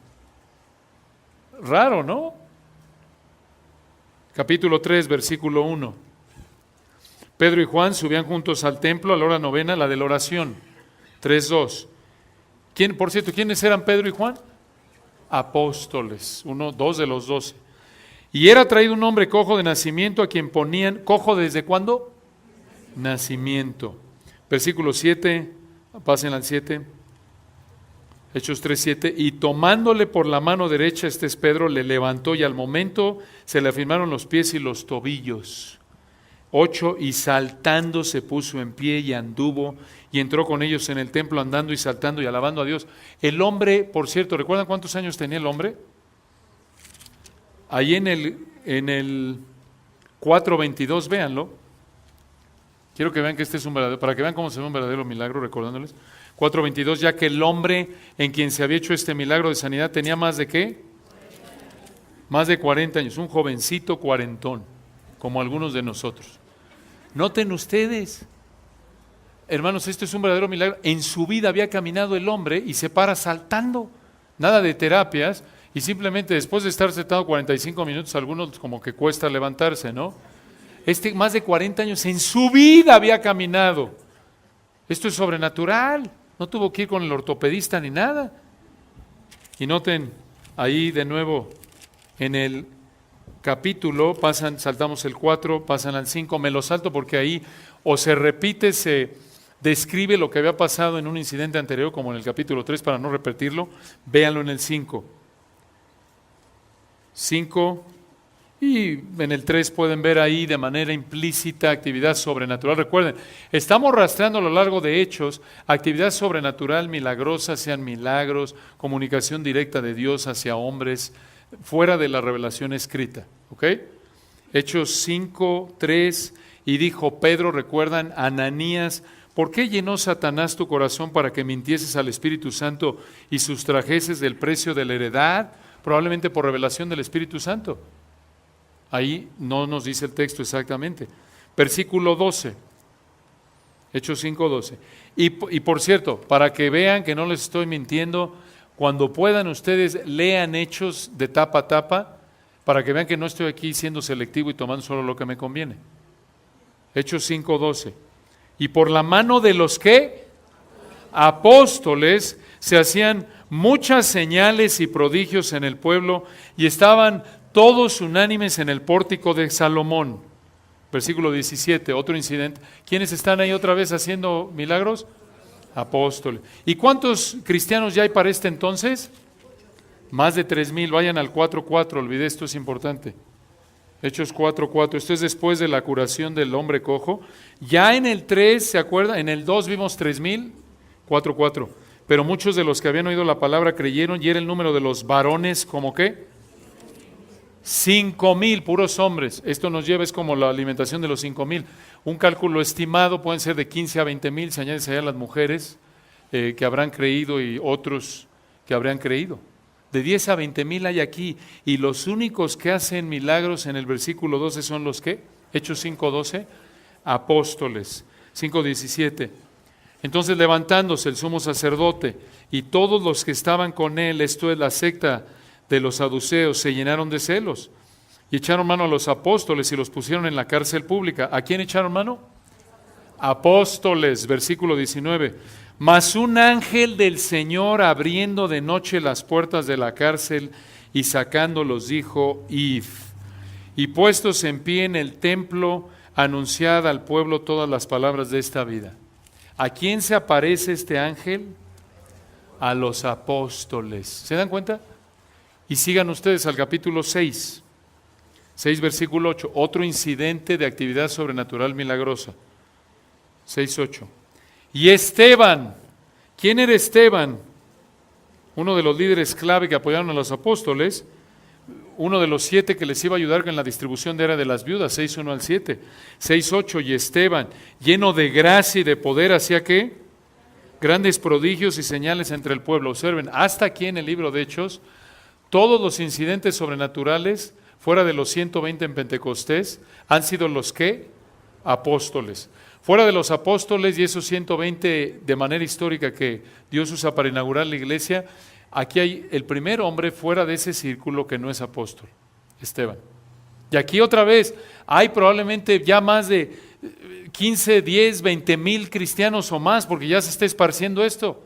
Raro, ¿no? Capítulo 3, versículo 1. Pedro y Juan subían juntos al templo a la hora novena, la de la oración. 3:2. Por cierto, ¿quiénes eran Pedro y Juan? Apóstoles, 2 de los 12. Y era traído un hombre cojo de nacimiento a quien ponían, ¿cojo desde cuándo? Nacimiento. Versículo 7, pasen al 7. Hechos 3:7, y tomándole por la mano derecha, este es Pedro, le levantó y al momento se le afirmaron los pies y los tobillos. 8, y saltando se puso en pie y anduvo y entró con ellos en el templo andando y saltando y alabando a Dios. El hombre, por cierto, ¿recuerdan cuántos años tenía el hombre? Ahí en el 4:22, véanlo. Quiero que vean que este es un verdadero, para que vean cómo se ve un verdadero milagro, recordándoles. 4:22, ya que el hombre en quien se había hecho este milagro de sanidad tenía más de ¿qué? Más de 40 años, un jovencito cuarentón, como algunos de nosotros. Noten ustedes, hermanos, esto es un verdadero milagro. En su vida había caminado el hombre y se para saltando, nada de terapias, y simplemente después de estar sentado 45 minutos, algunos como que cuesta levantarse, ¿no? Más de 40 años en su vida había caminado. Esto es sobrenatural. No tuvo que ir con el ortopedista ni nada. Y noten ahí de nuevo en el capítulo, saltamos el 4, pasan al 5, me lo salto porque ahí o se repite, se describe lo que había pasado en un incidente anterior, como en el capítulo 3, para no repetirlo. Véanlo en el 5. 5, y en el 3 pueden ver ahí de manera implícita actividad sobrenatural. Recuerden, estamos rastreando a lo largo de Hechos actividad sobrenatural, milagrosa, sean milagros, comunicación directa de Dios hacia hombres, fuera de la revelación escrita. ¿Ok? Hechos 5, 3, y dijo Pedro, recuerdan, Ananías, ¿por qué llenó Satanás tu corazón para que mintieses al Espíritu Santo y sustrajeses del precio de la heredad? Probablemente por revelación del Espíritu Santo. Ahí no nos dice el texto exactamente. Versículo 12. Hechos 5, 12. Y por cierto, para que vean que no les estoy mintiendo, cuando puedan ustedes lean Hechos de tapa a tapa, para que vean que no estoy aquí siendo selectivo y tomando solo lo que me conviene. Hechos 5, 12. Y por la mano de los que apóstoles se hacían muchas señales y prodigios en el pueblo y estaban todos unánimes en el pórtico de Salomón. Versículo 17, otro incidente. ¿Quiénes están ahí otra vez haciendo milagros? Apóstoles. ¿Y cuántos cristianos ya hay para este entonces? Más de 3,000. Vayan al 4:4, olvidé, esto es importante. Hechos 4:4, esto es después de la curación del hombre cojo. Ya en el 3, ¿se acuerdan? En el 2 vimos 3,000, 4:4. Pero muchos de los que habían oído la palabra creyeron, y era el número de los varones, ¿cómo qué? 5,000 puros hombres. Esto nos lleva, es como la alimentación de los 5,000. Un cálculo estimado pueden ser de 15 a 20,000, se añaden allá las mujeres que habrán creído y otros que habrían creído. De 10 a 20,000 hay aquí, y los únicos que hacen milagros en el versículo 12 son los que, Hechos 5:12, apóstoles. 5:17. Entonces levantándose el sumo sacerdote y todos los que estaban con él, esto es la secta de los saduceos, se llenaron de celos y echaron mano a los apóstoles y los pusieron en la cárcel pública. ¿A quién echaron mano? Apóstoles, versículo 19. Mas un ángel del Señor, abriendo de noche las puertas de la cárcel y sacándolos, dijo: id. Y puestos en pie en el templo, anunciad al pueblo todas las palabras de esta vida. ¿A quién se aparece este ángel? A los apóstoles. ¿Se dan cuenta? Y sigan ustedes al capítulo 6, versículo 8, otro incidente de actividad sobrenatural milagrosa. 6:8. Y Esteban, ¿quién era Esteban? Uno de los líderes clave que apoyaron a los apóstoles, uno de los 7 que les iba a ayudar en la distribución de las viudas, 6:1 al 7. 6:8, y Esteban, lleno de gracia y de poder, ¿hacía qué? Grandes prodigios y señales entre el pueblo. Observen, hasta aquí en el libro de Hechos, todos los incidentes sobrenaturales, fuera de los 120 en Pentecostés, han sido los ¿qué? Apóstoles. Fuera de los apóstoles y esos 120 de manera histórica que Dios usa para inaugurar la iglesia, aquí hay el primer hombre fuera de ese círculo que no es apóstol, Esteban. Y aquí otra vez, hay probablemente ya más de 15, 10, 20,000 cristianos o más, porque ya se está esparciendo esto.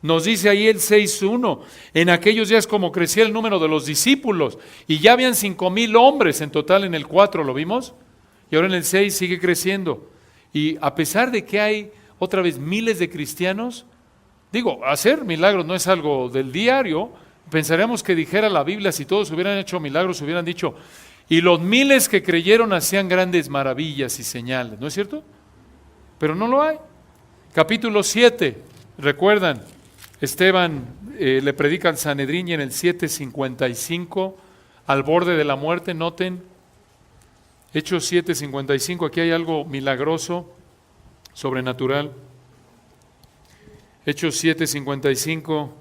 Nos dice ahí el 6:1, en aquellos días como crecía el número de los discípulos, y ya habían 5,000 hombres en total en el 4, ¿lo vimos? Y ahora en el 6 sigue creciendo. Y a pesar de que hay otra vez miles de cristianos, digo, hacer milagros no es algo del diario. Pensaríamos que dijera la Biblia, si todos hubieran hecho milagros, hubieran dicho, y los miles que creyeron hacían grandes maravillas y señales, ¿no es cierto? Pero no lo hay. Capítulo 7, recuerdan, Esteban le predica al Sanedrín y en el 7:55, al borde de la muerte, noten, Hechos 7:55, aquí hay algo milagroso, sobrenatural. Hechos 7:55,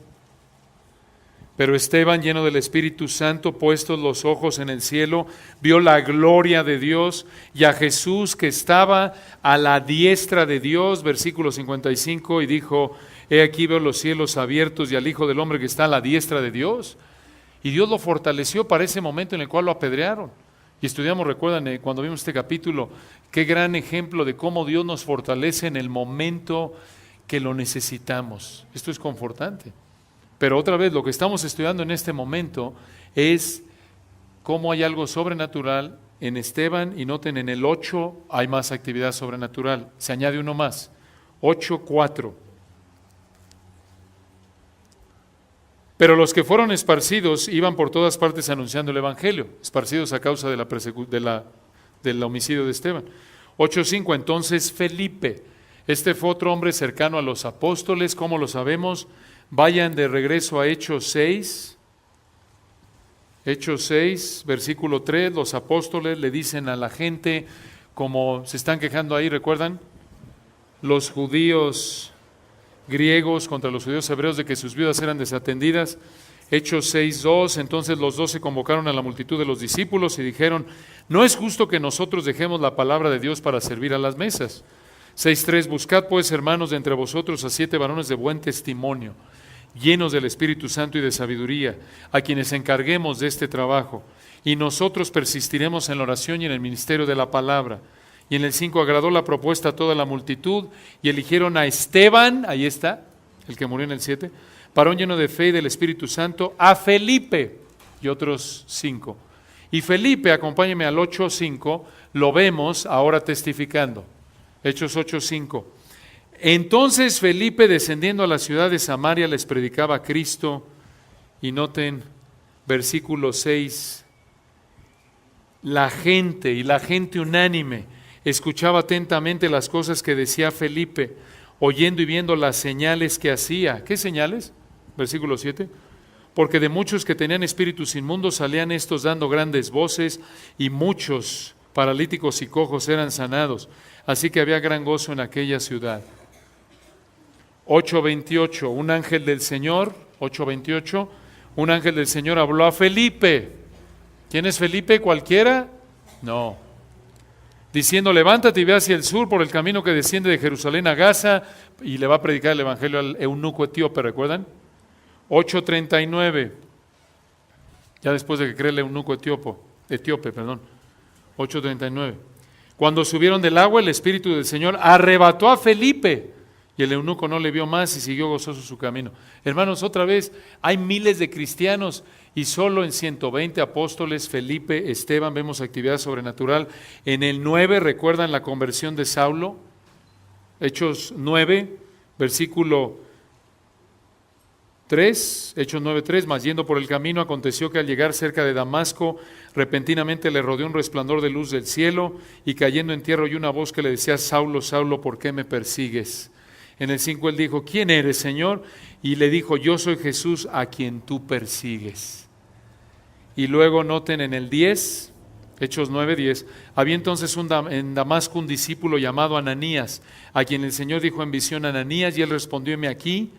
pero Esteban, lleno del Espíritu Santo, puestos los ojos en el cielo, vio la gloria de Dios y a Jesús que estaba a la diestra de Dios, versículo 55, y dijo: he aquí veo los cielos abiertos y al Hijo del Hombre que está a la diestra de Dios. Y Dios lo fortaleció para ese momento en el cual lo apedrearon. Y estudiamos, recuerdan, cuando vimos este capítulo, qué gran ejemplo de cómo Dios nos fortalece en el momento que lo necesitamos. Esto es confortante. Pero otra vez, lo que estamos estudiando en este momento es cómo hay algo sobrenatural en Esteban, y noten, en el 8 hay más actividad sobrenatural. Se añade uno más. 8:4. Pero los que fueron esparcidos iban por todas partes anunciando el Evangelio, esparcidos a causa de del homicidio de Esteban. 8:5, entonces Felipe, este fue otro hombre cercano a los apóstoles, ¿cómo lo sabemos? Vayan de regreso a Hechos 6, versículo 3, los apóstoles le dicen a la gente, como se están quejando ahí, ¿recuerdan? Los judíos griegos contra los judíos hebreos de que sus viudas eran desatendidas. Hechos 6:2, entonces los 12 convocaron a la multitud de los discípulos y dijeron, no es justo que nosotros dejemos la palabra de Dios para servir a las mesas. 6:3, buscad pues, hermanos, de entre vosotros a 7 varones de buen testimonio, llenos del Espíritu Santo y de sabiduría, a quienes encarguemos de este trabajo, y nosotros persistiremos en la oración y en el ministerio de la palabra. Y en el 5 agradó la propuesta a toda la multitud y eligieron a Esteban, ahí está, el que murió en el 7, varón lleno de fe y del Espíritu Santo, a Felipe y otros 5. Y Felipe, acompáñeme al 8:5, lo vemos ahora testificando. Hechos 8:5. Entonces Felipe, descendiendo a la ciudad de Samaria, les predicaba a Cristo. Y noten, versículo 6, la gente unánime escuchaba atentamente las cosas que decía Felipe, oyendo y viendo las señales que hacía. ¿Qué señales? Versículo 7. Porque de muchos que tenían espíritus inmundos salían estos dando grandes voces, y muchos paralíticos y cojos eran sanados. Así que había gran gozo en aquella ciudad. 8:28, un ángel del Señor, 8:28, un ángel del Señor habló a Felipe. ¿Quién es Felipe? ¿Cualquiera? No. Diciendo, levántate y ve hacia el sur por el camino que desciende de Jerusalén a Gaza, y le va a predicar el evangelio al eunuco etíope, ¿recuerdan? 8:39, ya después de que cree el eunuco etíope, 8:39. Cuando subieron del agua, el Espíritu del Señor arrebató a Felipe, y el eunuco no le vio más y siguió gozoso su camino. Hermanos, otra vez, hay miles de cristianos y solo en 120 apóstoles, Felipe, Esteban, vemos actividad sobrenatural. En el 9, ¿recuerdan la conversión de Saulo? Hechos 9, versículo 3, Hechos 9:3, mas yendo por el camino aconteció que al llegar cerca de Damasco, repentinamente le rodeó un resplandor de luz del cielo, y cayendo en tierra oyó una voz que le decía, Saulo, Saulo, ¿por qué me persigues? En el 5 él dijo, ¿quién eres, Señor? Y le dijo, yo soy Jesús a quien tú persigues. Y luego noten en el 10, Hechos 9:10, había entonces en Damasco un discípulo llamado Ananías, a quien el Señor dijo en visión, Ananías, y él respondió, heme aquí.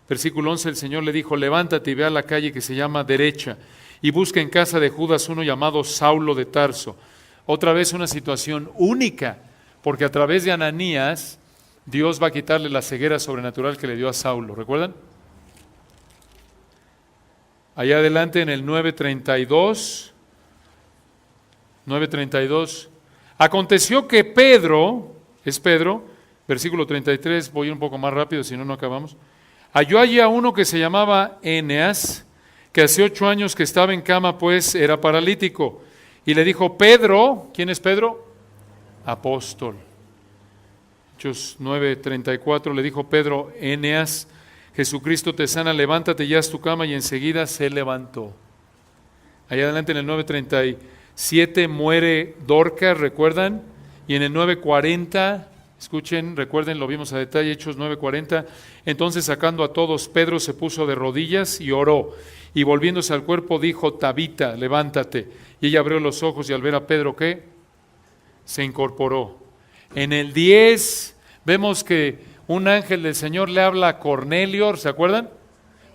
Versículo 11, el Señor le dijo, levántate y ve a la calle que se llama Derecha, y busca en casa de Judas uno llamado Saulo de Tarso. Otra vez una situación única, porque a través de Ananías, Dios va a quitarle la ceguera sobrenatural que le dio a Saulo. ¿Recuerdan? Allá adelante en el 9:32. Aconteció que Pedro, versículo 33, voy un poco más rápido, si no, no acabamos. Halló allí a uno que se llamaba Eneas, que hace 8 años que estaba en cama, pues era paralítico. Y le dijo, Pedro, ¿quién es Pedro? Apóstol. Hechos 9:34, le dijo Pedro, Eneas, Jesucristo te sana, levántate y haz tu cama, y enseguida se levantó. Allá adelante en el 9:37 muere Dorcas, ¿recuerdan? Y en el 9:40, escuchen, recuerden, lo vimos a detalle, Hechos 9:40, entonces sacando a todos, Pedro se puso de rodillas y oró, y volviéndose al cuerpo dijo, Tabita, levántate. Y ella abrió los ojos, y al ver a Pedro, ¿qué? Se incorporó. En el 10 vemos que un ángel del Señor le habla a Cornelio, ¿se acuerdan?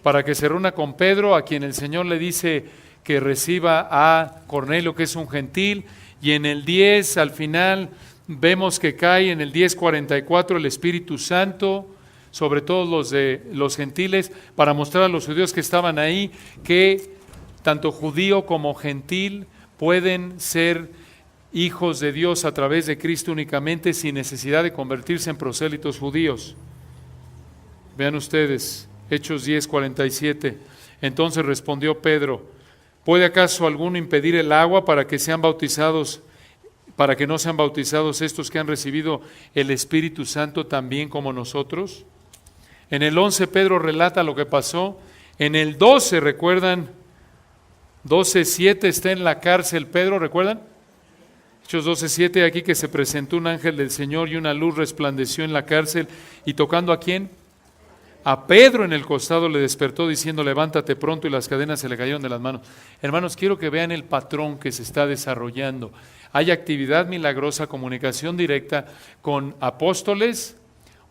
Para que se reúna con Pedro, a quien el Señor le dice que reciba a Cornelio, que es un gentil. Y en el 10, al final, vemos que cae en el 10:44 el Espíritu Santo sobre todos los gentiles, para mostrar a los judíos que estaban ahí que tanto judío como gentil pueden ser hijos de Dios a través de Cristo únicamente sin necesidad de convertirse en prosélitos judíos. Vean ustedes, Hechos 10:47. Entonces respondió Pedro: ¿puede acaso alguno impedir el agua para que no sean bautizados estos que han recibido el Espíritu Santo también como nosotros? En el 11 Pedro relata lo que pasó. En el 12, ¿recuerdan? 12:7 está en la cárcel Pedro, ¿recuerdan? Hechos 12:7, aquí que se presentó un ángel del Señor y una luz resplandeció en la cárcel, y tocando ¿a quién? A Pedro en el costado le despertó diciendo: levántate pronto, y las cadenas se le cayeron de las manos. Hermanos, quiero que vean el patrón que se está desarrollando. Hay actividad milagrosa, comunicación directa con apóstoles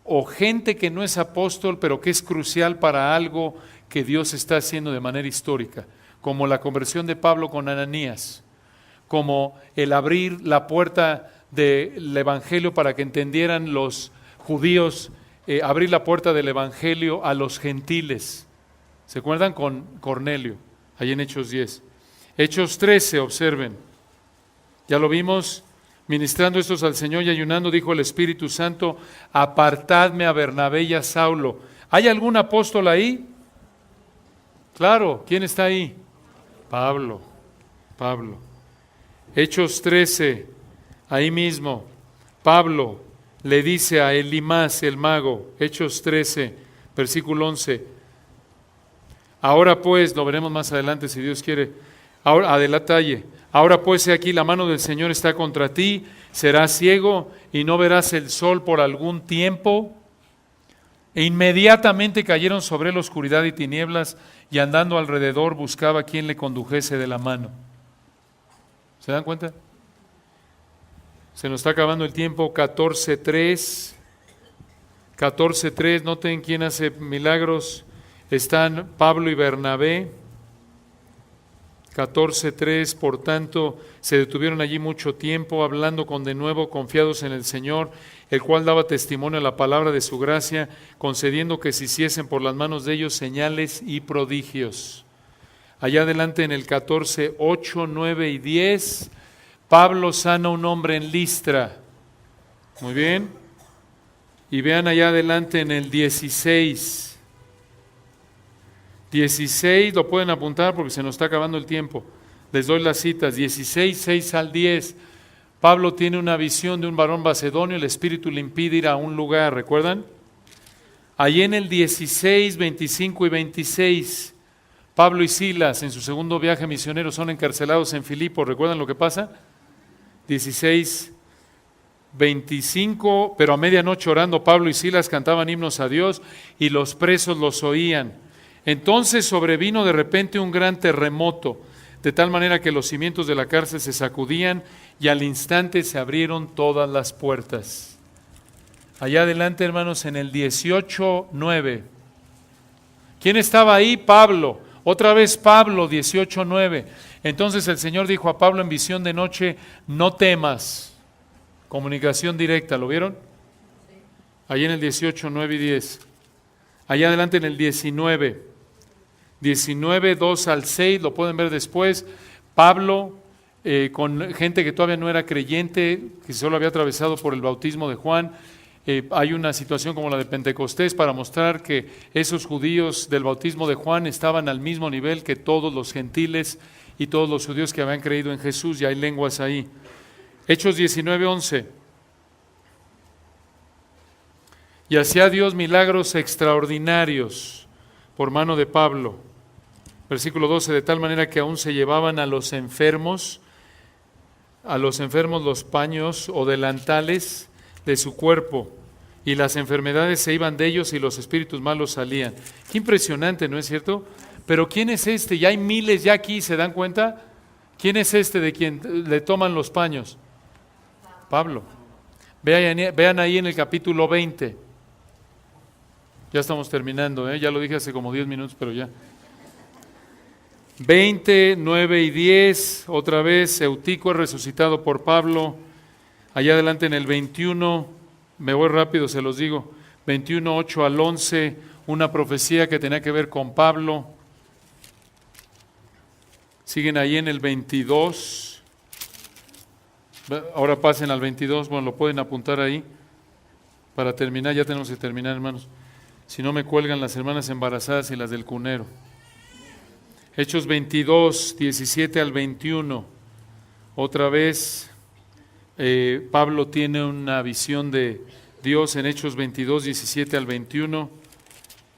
o gente que no es apóstol, pero que es crucial para algo que Dios está haciendo de manera histórica, como la conversión de Pablo con Ananías, como el abrir la puerta del Evangelio para que entendieran los judíos, abrir la puerta del Evangelio a los gentiles. ¿Se acuerdan? Con Cornelio, ahí en Hechos 10. Hechos 13, observen. Ya lo vimos, ministrando estos al Señor y ayunando, dijo el Espíritu Santo: apartadme a Bernabé y a Saulo. ¿Hay algún apóstol ahí? Claro, ¿quién está ahí? Pablo. Hechos 13, ahí mismo, Pablo le dice a Elimás el mago, Hechos 13, versículo 11, ahora pues, lo veremos más adelante si Dios quiere, ahora adelante, ahora pues he aquí la mano del Señor está contra ti, serás ciego y no verás el sol por algún tiempo. E inmediatamente cayeron sobre él oscuridad y tinieblas, y andando alrededor buscaba quien le condujese de la mano. ¿Se dan cuenta? Se nos está acabando el tiempo. 14:3, noten quién hace milagros. Están Pablo y Bernabé. 14:3, por tanto, se detuvieron allí mucho tiempo, hablando con denuedo, confiados en el Señor, el cual daba testimonio a la palabra de su gracia, concediendo que se hiciesen por las manos de ellos señales y prodigios. Allá adelante en el 14:8, 9 y 10, Pablo sana a un hombre en Listra. Muy bien. Y vean allá adelante en el 16. 16, lo pueden apuntar porque se nos está acabando el tiempo. Les doy las citas. 16, 6 al 10. Pablo tiene una visión de un varón macedonio, el Espíritu le impide ir a un lugar, ¿recuerdan? Allí en el 16, 25 y 26, Pablo y Silas en su segundo viaje misionero son encarcelados en Filipo. ¿Recuerdan lo que pasa? 16, 25, pero a medianoche orando Pablo y Silas cantaban himnos a Dios y los presos los oían. Entonces sobrevino de repente un gran terremoto, de tal manera que los cimientos de la cárcel se sacudían y al instante se abrieron todas las puertas. Allá adelante, hermanos, en el 18:9. ¿Quién estaba ahí? Pablo. Otra vez Pablo, 18:9. Entonces el Señor dijo a Pablo en visión de noche: no temas. Comunicación directa, ¿lo vieron? Allí en el 18:9 y 10. Allá adelante en el 19, 2 al 6, lo pueden ver después. Pablo, con gente que todavía no era creyente, que solo había atravesado por el bautismo de Juan. Hay una situación como la de Pentecostés para mostrar que esos judíos del bautismo de Juan estaban al mismo nivel que todos los gentiles y todos los judíos que habían creído en Jesús, y hay lenguas ahí. Hechos 19:11. Y hacía Dios milagros extraordinarios por mano de Pablo. Versículo 12, de tal manera que aún se llevaban a los enfermos los paños o delantales de su cuerpo, y las enfermedades se iban de ellos y los espíritus malos salían. Qué impresionante, ¿no es cierto? Pero ¿quién es este? Ya hay miles ya aquí, ¿se dan cuenta? ¿Quién es este de quien le toman los paños? Pablo. Vean ahí en el capítulo 20. Ya estamos terminando, ya lo dije hace como 10 minutos, pero ya. 20, 9 y 10, otra vez, Eutico es resucitado por Pablo. Allá adelante en el 21, me voy rápido, se los digo, 21, 8 al 11, una profecía que tenía que ver con Pablo. Siguen ahí en el 22, Ahora pasen al 22, bueno, lo pueden apuntar ahí para terminar, ya tenemos que terminar, hermanos. Si no me cuelgan las hermanas embarazadas y las del cunero. Hechos 22, 17 al 21. Otra vez, Pablo tiene una visión de Dios en Hechos 22, 17 al 21.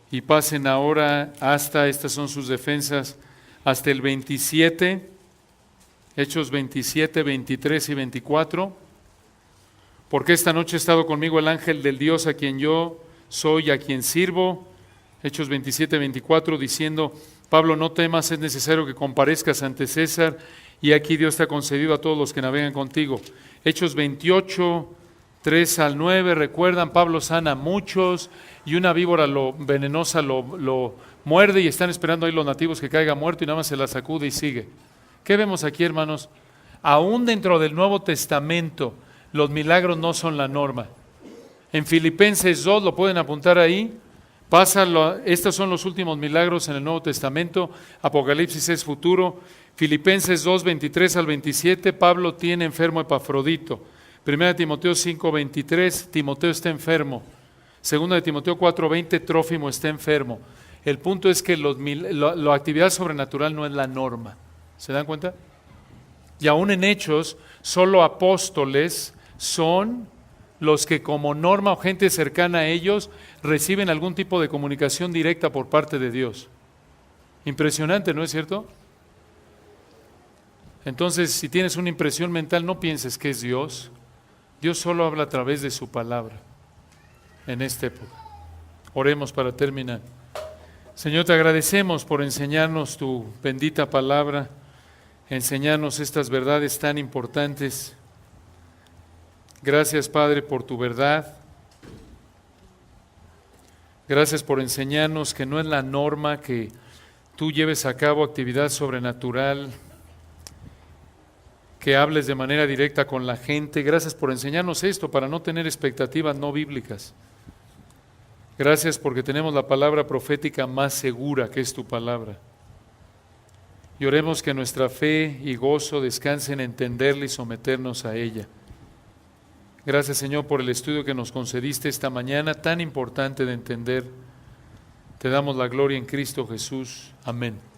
Y pasen ahora hasta, estas son sus defensas, hasta el 27, Hechos 27, 23 y 24. Porque esta noche ha estado conmigo el ángel del Dios a quien yo soy, a quien sirvo. Hechos 27, 24, diciendo: Pablo, no temas, es necesario que comparezcas ante César, y aquí Dios te ha concedido a todos los que navegan contigo. Hechos 28, 3 al 9, recuerdan, Pablo sana a muchos, y una víbora venenosa lo muerde, y están esperando ahí los nativos que caiga muerto, y nada más se la sacude y sigue. ¿Qué vemos aquí, hermanos? Aún dentro del Nuevo Testamento, los milagros no son la norma. En Filipenses 2, lo pueden apuntar ahí, estos son los últimos milagros en el Nuevo Testamento. Apocalipsis es futuro. Filipenses 2, 23 al 27, Pablo tiene enfermo a Epafrodito. 1 Timoteo 5, 23, Timoteo está enfermo. 2 Timoteo 4, 20, Trófimo está enfermo. El punto es que la actividad sobrenatural no es la norma. ¿Se dan cuenta? Y aún en Hechos, solo apóstoles son los que como norma o gente cercana a ellos reciben algún tipo de comunicación directa por parte de Dios. Impresionante, ¿no es cierto? Entonces, si tienes una impresión mental, no pienses que es Dios. Dios solo habla a través de su palabra en esta época. Oremos para terminar. Señor, te agradecemos por enseñarnos tu bendita palabra, enseñarnos estas verdades tan importantes. Gracias, Padre, por tu verdad. Gracias por enseñarnos que no es la norma que tú lleves a cabo actividad sobrenatural, que hables de manera directa con la gente. Gracias por enseñarnos esto para no tener expectativas no bíblicas. Gracias porque tenemos la palabra profética más segura, que es tu palabra. Y oremos que nuestra fe y gozo descansen en entenderla y someternos a ella. Gracias, Señor, por el estudio que nos concediste esta mañana, tan importante de entender. Te damos la gloria en Cristo Jesús. Amén.